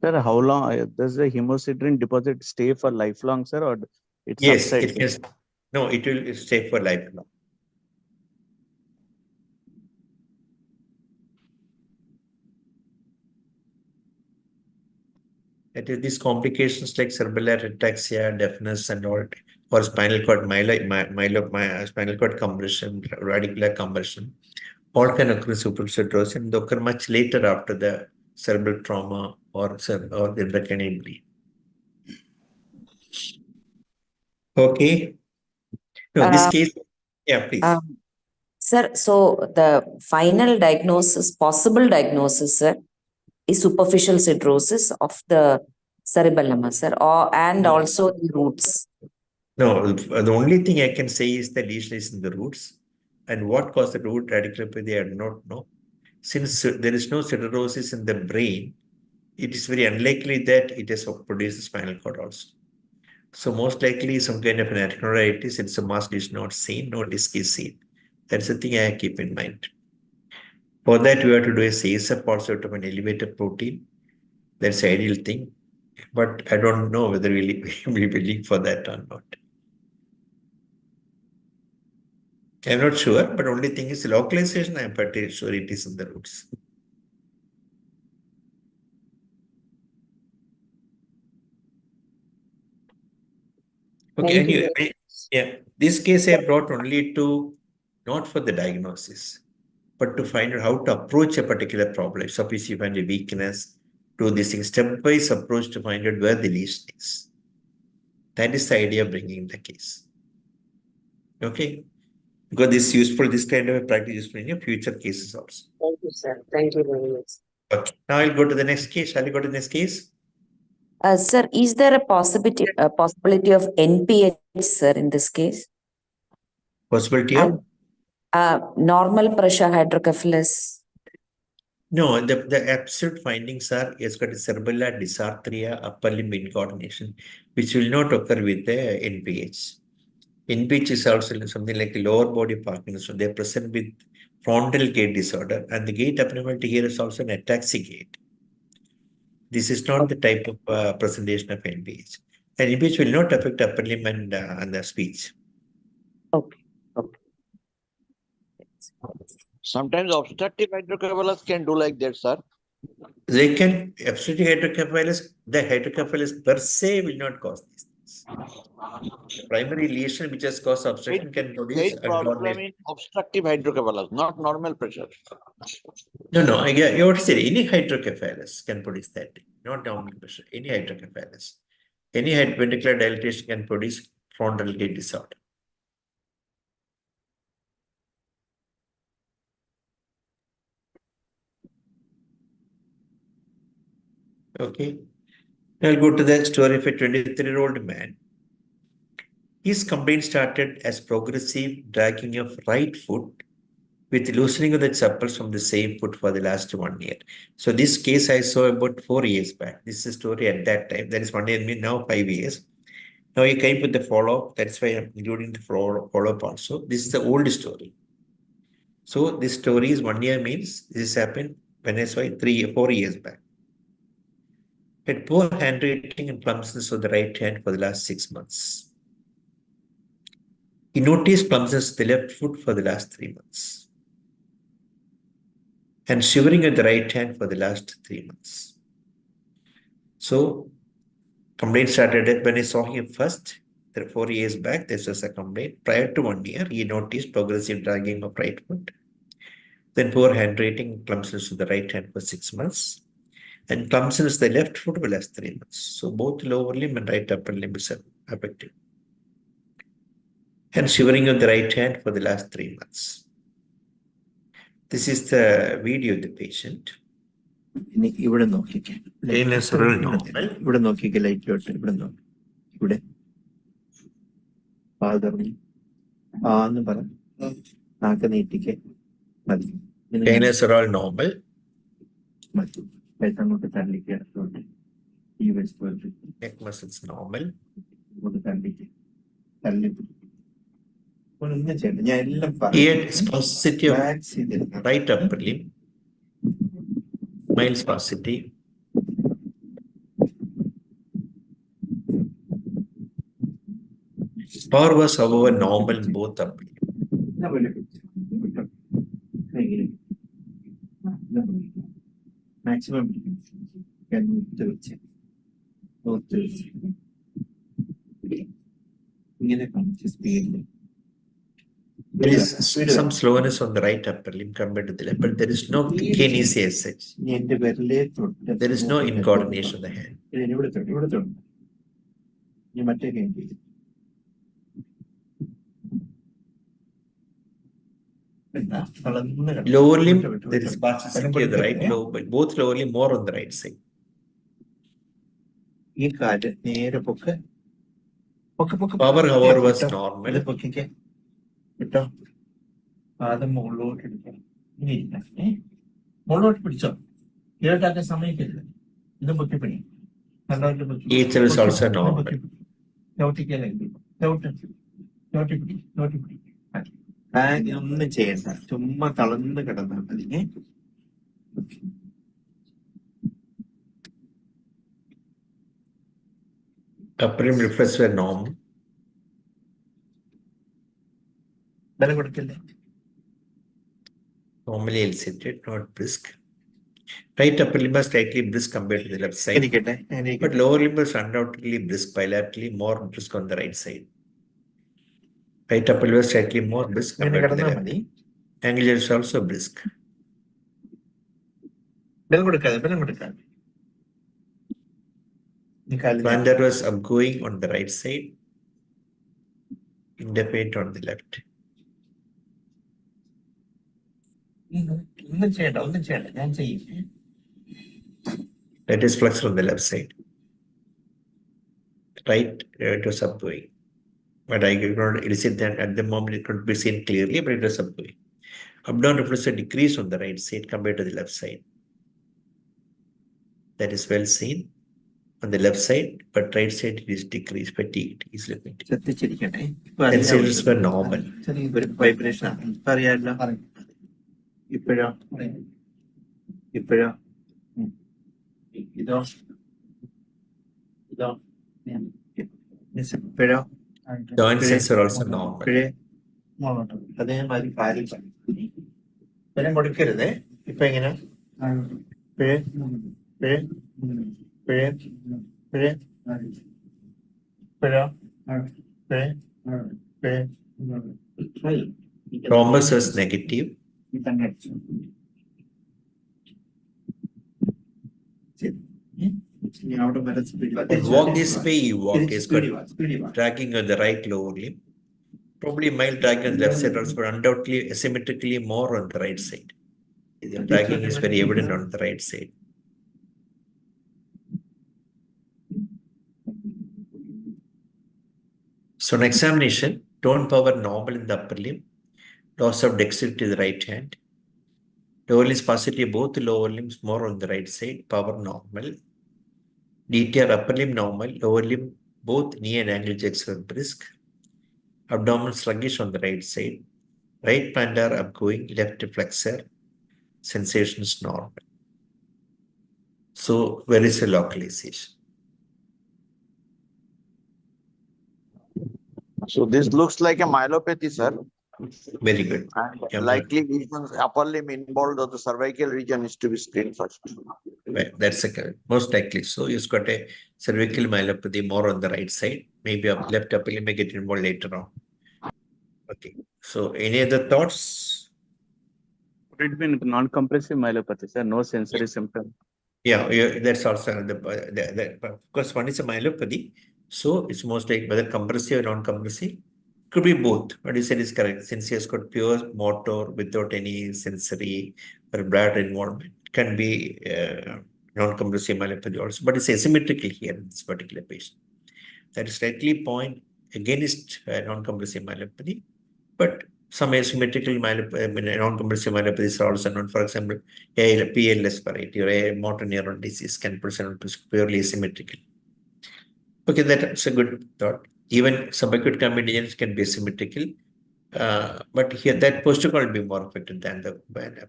Sir, how long does the hemosiderin deposit stay for lifelong, sir, or it Yes, subsides? it can. No, it will stay for lifelong. That is, these complications like cerebellar ataxia, deafness, and all, or spinal cord spinal cord compression, radicular compression, all can occur in superficial cirrhosis, and they occur much later after the cerebral trauma or the intracranial bleed. Okay. No, this case, yeah, please. Sir, so the final diagnosis, possible diagnosis, sir, is superficial cirrhosis of the cerebellum, sir, and also the roots. No, the only thing I can say is the lesion is in the roots, and what caused the root radiculopathy, I do not know. Since there is no cirrhosis in the brain, it is very unlikely that it has produced the spinal cord also. So most likely some kind of an arachnoiditis, it's a mass lesion not seen, no disc is seen. That's the thing I keep in mind. For that, we have to do a CSF also to an elevated protein. That's the ideal thing. But I don't know whether we will link for that or not. I'm not sure, but only thing is localization, I'm pretty sure it is in the roots. Okay, anyway, yeah, this case I brought only to, not for the diagnosis, but to find out how to approach a particular problem. Suppose you find a weakness, do this stepwise approach to find out where the lesion is. That is the idea of bringing the case. Okay, because this is useful, this kind of a practice is useful in your future cases also. Thank you, sir. Thank you very much. Okay, now I'll go to the next case. Shall we go to the next case? Sir, is there a possibility of NPH, sir, in this case? Possibility of? Normal pressure hydrocephalus. No, the absolute findings are it's got a cerebellar dysarthria, upper limb incoordination, which will not occur with the NPH. NPH is also something like lower body Parkinson. They're present with frontal gait disorder, and the gait abnormality here is also an ataxic gait. This is not the type of presentation of NPH. And NPH will not affect upper limb and the speech. Okay. Okay. Sometimes obstructive hydrocephalus can do like that, sir. They can, obstructive hydrocephalus, the hydrocephalus per se will not cause these things. The primary lesion which has caused obstruction can produce a problem in obstructive hydrocephalus, not normal pressure. No, you would say any hydrocephalus can produce that, not normal pressure, any hydrocephalus. Any ventricular dilatation can produce frontal gait disorder. Okay. I'll go to the story of a 23-year-old man. His complaint started as progressive dragging of right foot with loosening of the chappals from the same foot for the last 1 year. So this case I saw about 4 years back. This is a story at that time. That is 1 year, now 5 years. Now he came with the follow-up. That's why I'm including the follow-up also. This is the old story. So this story is 1 year means this happened when I saw it 4 years back. Had poor handwriting and clumsiness of the right hand for the last 6 months. He noticed clumsiness of the left foot for the last 3 months. And shivering at the right hand for the last 3 months. So, complaint started when I saw him first, 4 years back. This was a complaint. Prior to 1 year, he noticed progressive dragging of right foot. Then poor handwriting and clumsiness of the right hand for 6 months. And clumsiness of the left foot for the last 3 months. So, both lower limb and right upper limb is affected. And shivering of the right hand for the last 3 months. This is the video of the patient. ഇവിടെ നോക്കിക്കേ ഇവിടെ നോക്കിക്കേ ലൈറ്റിലോട്ട് ഇവിടെ നോക്കി ഇവിടെ പാതറി ആന്ന് പറ നാക്ക് നീട്ടിക്കേ മതി നോർമൽ മതി അങ്ങോട്ട് തള്ളിക്കേ ഈ neck muscles normal. അങ്ങോട്ട് തള്ളിക്കേ തള്ളി Here spasticity of right upper limb, mild spasticity. Power was, however, normal in both upper limb. Maximum can There is some slowness on the right upper limb compared to the left, but there is no kinesia as such. There is no incoordination of the hand. Lower limb, there is spasticity of the right lobe, but both lower limb more on the right side. Power, however, was normal. EHL is also normal. ഒന്നും ചെയ്യണ്ട, ചുമ്മാ തളർന്ന് കിടന്നാൽ മതി. Upper limb reflexes were normal. ബലം കൊടുക്കില്ലേ? Normally elicited, not brisk. Right upper limb was slightly brisk compared to the left side. But lower limb was undoubtedly brisk, bilaterally more brisk on the right side. Right upper limb was slightly more brisk compared to the left. Angular is also brisk. Plantar was upgoing on the right side, independent on the left. That is flexor on the left side. Right, it was upgoing. But I could not elicit that at the moment. It could be seen clearly, but it was upgoing. Abdomen reflex decreased on the right side compared to the left side. That is well seen on the left side, but right side it is decreased, fatigued, easily fatigued. Sensors were normal. Vibration. Joint sensor also normal. Thrombus was negative. Walk this way, you walk is good. Dragging on the right lower limb. Probably mild dragging on the left side also, but undoubtedly asymmetrically more on the right side. The dragging is very evident on the right side. So on examination, tone power normal in the upper limb, loss of dexterity to the right hand. Lower limb spasticity, both lower limbs more on the right side, power normal. DTR upper limb normal, lower limb both knee and ankle jacks were brisk. Abdomen sluggish on the right side. Right plantar upgoing, left flexor, sensations normal. So where is the localization? So this looks like a myelopathy, sir. Very good. And likely regions, upper limb involved or the cervical region is to be screened first. Well, that's most likely. So you've got a cervical myelopathy more on the right side. Maybe left upper limb may get involved later on. Okay. So any other thoughts? Would it be non-compressive myelopathy, sir? No sensory symptom? Yeah, that's also of course, one is a myelopathy. So it's most like whether compressive or non-compressive. Could be both. What you said is correct. Since he has got pure motor without any sensory or bladder involvement, it can be non-compressive myelopathy also. But it's asymmetrical here in this particular patient. That is slightly point against non-compressive myelopathy. But some asymmetrical non-compressive myelopathies are also known. For example, PLS variety or a motor neuron disease can present purely asymmetrical. Okay, that's a good thought. Even subacute comedians can be asymmetrical. But here that posterior will be more affected than the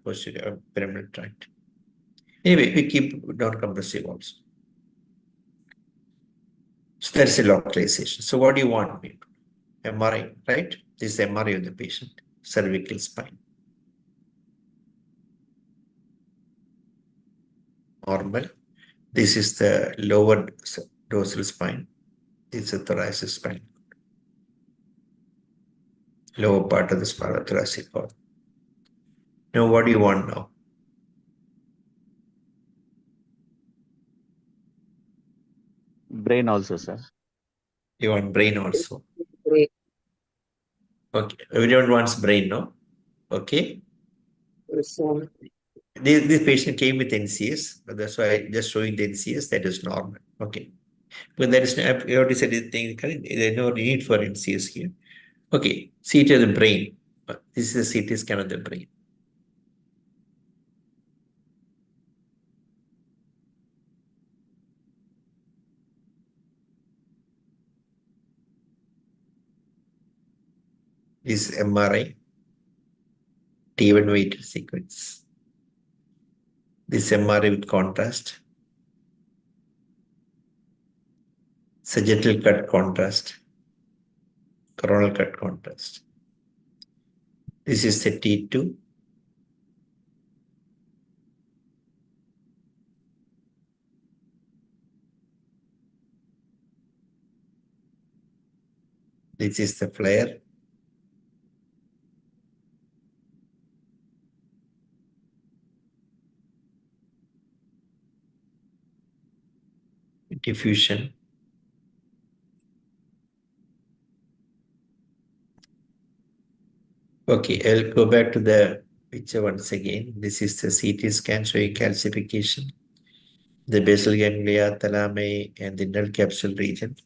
posterior pyramidal tract. Anyway, we keep non-compressive also. So that's a localization. So what do you want me to do? MRI, right? This is MRI of the patient, cervical spine. Normal. This is the lower dorsal spine. This is the thoracic spine. Lower part of the spinal thoracic column. Now, what do you want now? Brain also, sir. You want brain also? Great. Okay. Everyone wants brain, no? Okay. So, This patient came with NCS, but that's why I just showing the NCS, that is normal. Okay. But there is no, you already said anything, there's no need for NCS here. Okay. CT of the brain. This is a CT scan of the brain. This is MRI. T1 weighted sequence. This MRI with contrast. Sagittal cut contrast. Coronal cut contrast. This is the T2. This is the flare. Diffusion. Okay, I'll go back to the picture once again. This is the CT scan showing calcification. The basal ganglia, thalami, and the null capsule region.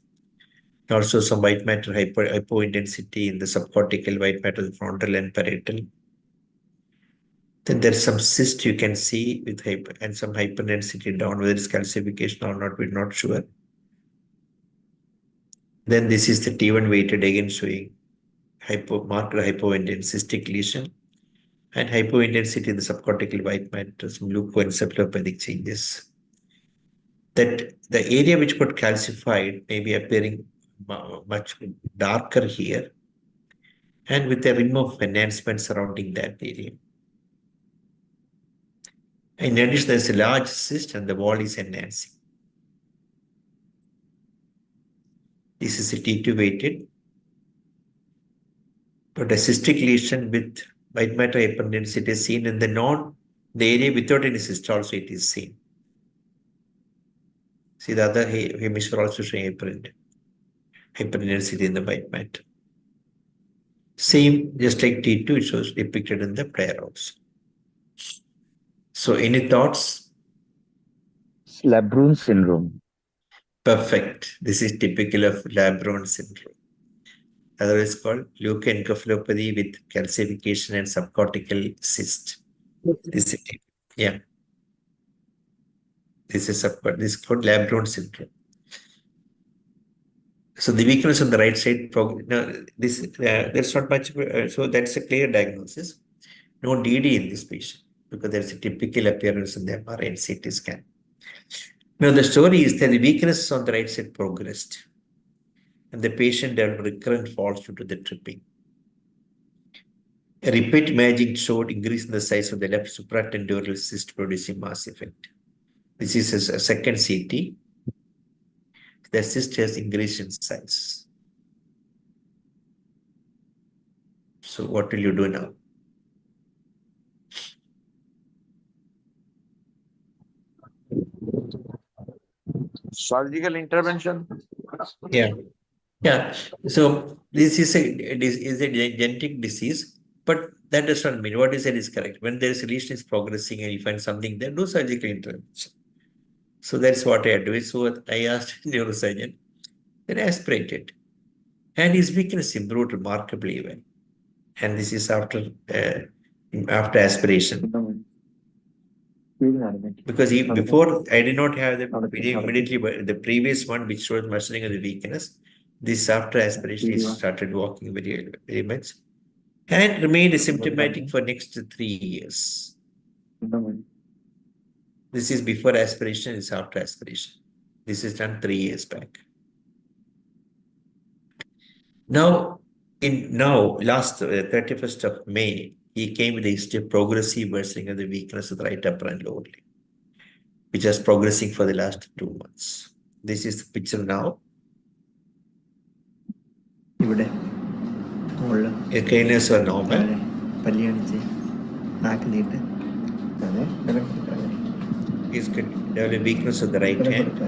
Also some white matter hypointensity in the subcortical, white matter frontal and parietal. Then there's some cyst you can see with and some hyperintensity down, whether it's calcification or not, we're not sure. Then this is the T1 weighted again showing marked hypointensity cystic lesion and hypointensity in the subcortical white matter, some leukoencephalopathic changes. That the area which got calcified may be appearing much darker here and with a rim of enhancement surrounding that area. In addition, there's a large cyst and the wall is enhancing. This is a T2 weighted, but a cystic lesion with white matter hyperintensity is seen in the area without any cyst also it is seen. See the other hemisphere also showing hyperintensity in the white matter. Same, just like T2, it shows depicted in the player also. So any thoughts? Labrune syndrome. Perfect. This is typical of Labrune syndrome. Otherwise called leukoencephalopathy with calcification and subcortical cyst. This is yeah. This is called Labrune syndrome. So the weakness on the right side, there's not much. So that's a clear diagnosis. No DD in this patient because there's a typical appearance in the MRI and CT scan. Now the story is that the weakness on the right side progressed and the patient developed recurrent falls due to the tripping. A repeat imaging showed increase in the size of the left supratentorial cyst producing mass effect. This is a second CT. The cyst has increased in size. So what will you do now? Surgical intervention. Yeah. Yeah. So this is a genetic disease, but that does not mean what is said is correct. When there is a lesion is progressing and you find something there, do surgical intervention. So that's what I advise. So I asked the neurosurgeon, then aspirated. And his weakness improved remarkably well. And this is after aspiration. Because before I did not have immediately the previous one which showed measuring of the weakness. This after aspiration he started walking very, very much and remained asymptomatic for next 3 years. This is before aspiration, is after aspiration. This is done 3 years back. Now, Now, last 31st of May, he came with a history of progressive worsening of the weakness of the right upper and lower limb, which is progressing for the last 2 months. This is the picture now. Kidneys are normal. He's developing weakness of the right hand.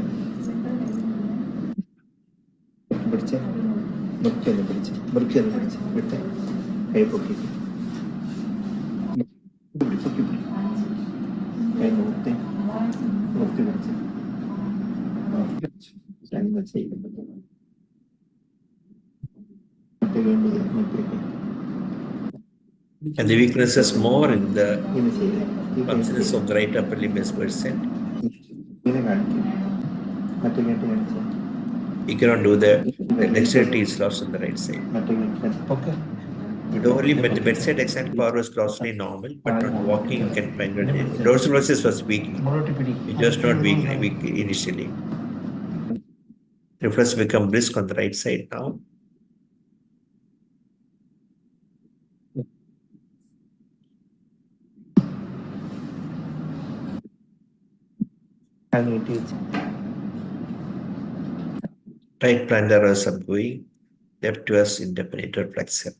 And the weakness is more in the functions of the right upper limb as percent. You cannot do the dexterity is lost on the right side. Okay. Only when the bedside extended power was closely normal, but on walking you can find it. Dorsal process was weakening. It was not weak initially. Reflex become brisk on the right side now. Right plantar was subgoing, left was indefinite flexor.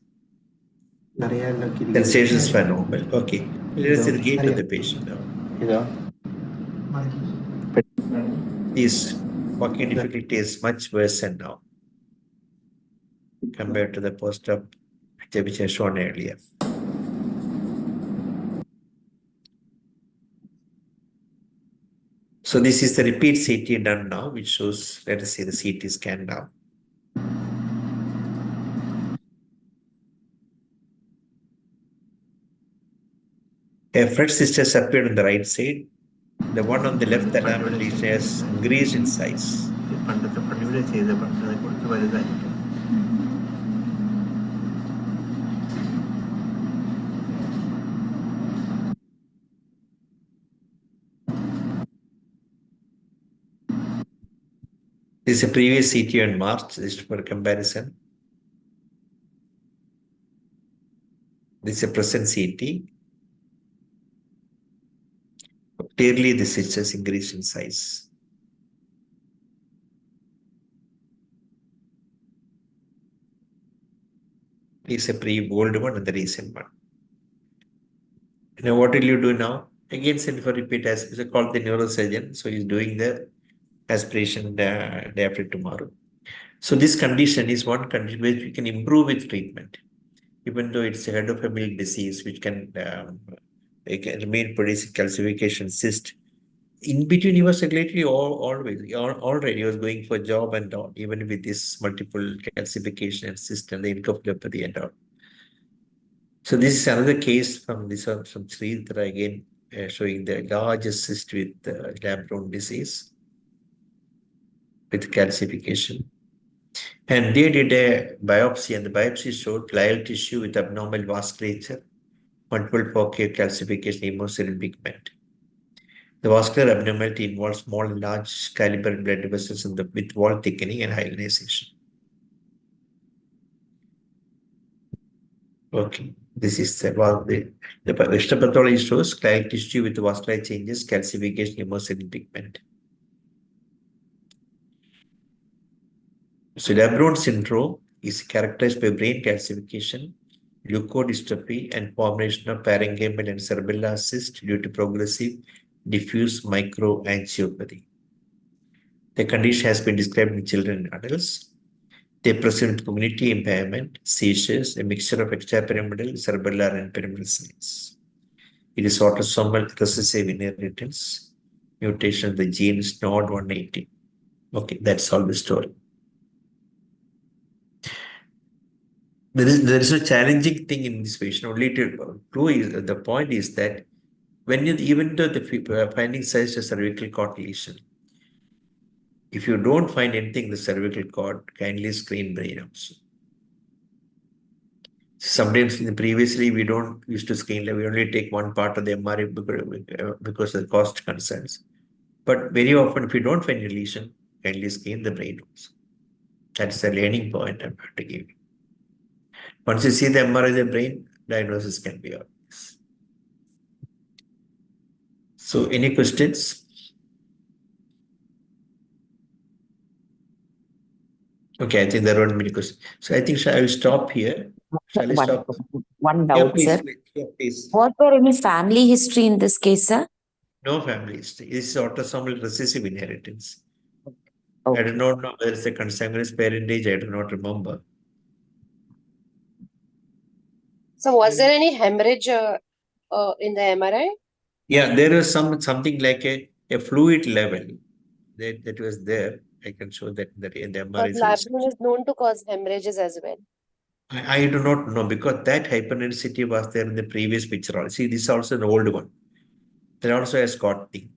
Sensations were normal. Okay. Let's see the gait of the patient now. His walking difficulty is much worse now compared to the post-op which I shown earlier. So this is the repeat CT done now, which shows, let us see the CT scan now. A fresh cyst has appeared on the right side. The one on the left, the laminal lesion, has increased in size. This is a previous CT in March, just for comparison. This is a present CT. Clearly, the cyst has increased in size. This is a pre-old one and the recent one. Now, what will you do now? Again, send for repeat as is called the neurosurgeon. So he's doing the aspiration day after tomorrow. So this condition is one condition which we can improve with treatment, even though it's a head of a milk disease, which can remain producing calcification cyst. In between, he was regulatory already he was going for job and all, even with this multiple calcification and cyst and the encephalopathy and all. So this is another case from this one from Sridhar again, showing the largest cyst with Labrune disease with calcification. And they did a biopsy, and the biopsy showed glial tissue with abnormal vasculature, multiple foci of calcification, hemocysteine pigment. The vascular abnormality involves small and large caliber blood vessels with wall thickening and hyalinization. Okay, this is the histopathology shows glial tissue with vascular changes, calcification, hemocysteine pigment. So Labrune syndrome is characterized by brain calcification, leukodystrophy, and formation of parenchymal and cerebellar cyst due to progressive diffuse microangiopathy. The condition has been described in children and adults. They present cognitive impairment, seizures, a mixture of extrapyramidal, cerebellar, and pyramidal signs. It is autosomal recessive inheritance, mutation of the gene SNOD180. Okay, that's all the story. There is a challenging thing in this patient. Only to prove the point is that when even though the finding such a cervical cord lesion, if you don't find anything in the cervical cord, kindly screen brain also. Sometimes previously we don't used to screen, we only take one part of the MRI because of the cost concerns. But very often, if you don't find a lesion, kindly screen the brain also. That's the learning point I'm going to give you. Once you see the MRI of the brain, diagnosis can be obvious. So, any questions? Okay, I think there aren't many questions. So, I think I will stop here. Shall I stop? One Yeah, doubt, please, sir. please. Yeah, please. Was there any family history in this case, sir? No family history. This is autosomal recessive inheritance. Okay. I do not know where is the consanguineous parentage. I do not remember. So was there any hemorrhage in the MRI? Yeah, there was something like a fluid level that was there. I can show that in the Because MRI. Labrune is known to cause hemorrhages as well. I do not know because that hyperintensity was there in the previous picture. See, this is also an old one. That also has got thing.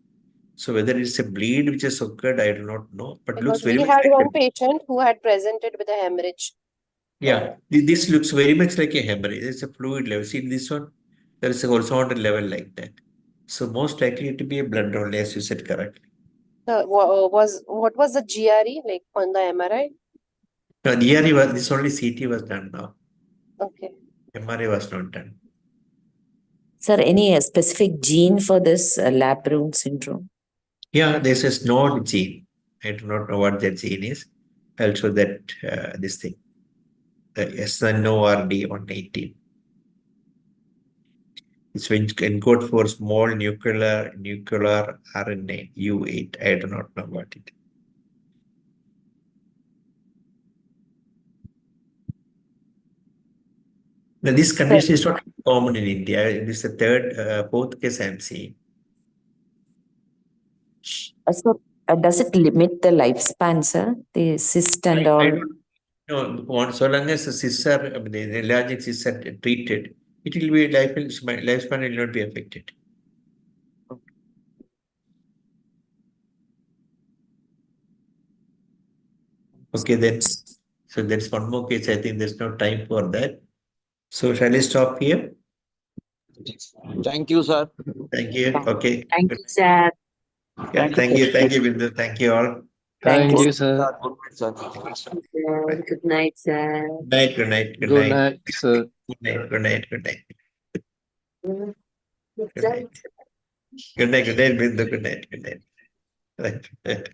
So whether it's a bleed which has occurred, I do not know. But looks Because very we much had like one patient who had presented with a hemorrhage. yeah, this looks very much like a hemorrhage. It's a fluid level. See this one, there is a horizontal level like that. So most likely to be a blood only, as you said correctly. What was the GRE like on the MRI? No, the ERE was this only CT was done now. Okay. MRI was not done. Sir, any specific gene for this Labrune syndrome? Yeah, this is not gene. I do not know what that gene is. I'll show that this thing. The SNORD 118. It's when encode for small nuclear RNA U8. I do not know what it is. Now, this condition is not common in India. It is the fourth case I'm seeing. So, does it limit the lifespan, sir? The cyst and all? I don't know. So long as the cysts are, the enlarging cysts are treated, it will be lifespan will not be affected. Okay, then. So there's one more case. I think there's no time for that. So shall I stop here? Thank you, sir. Thank you. Okay. Thank you, sir. Yeah, thank you. Thank you, Bindu. Thank you all. Thank you, sir. Good night, sir. Good night, sir. Good night. Good night. Good Good night. night, sir. Good night. Good night. Good night. Good Good night. Good night. Good night, Bindu. Good night. Good night. Right.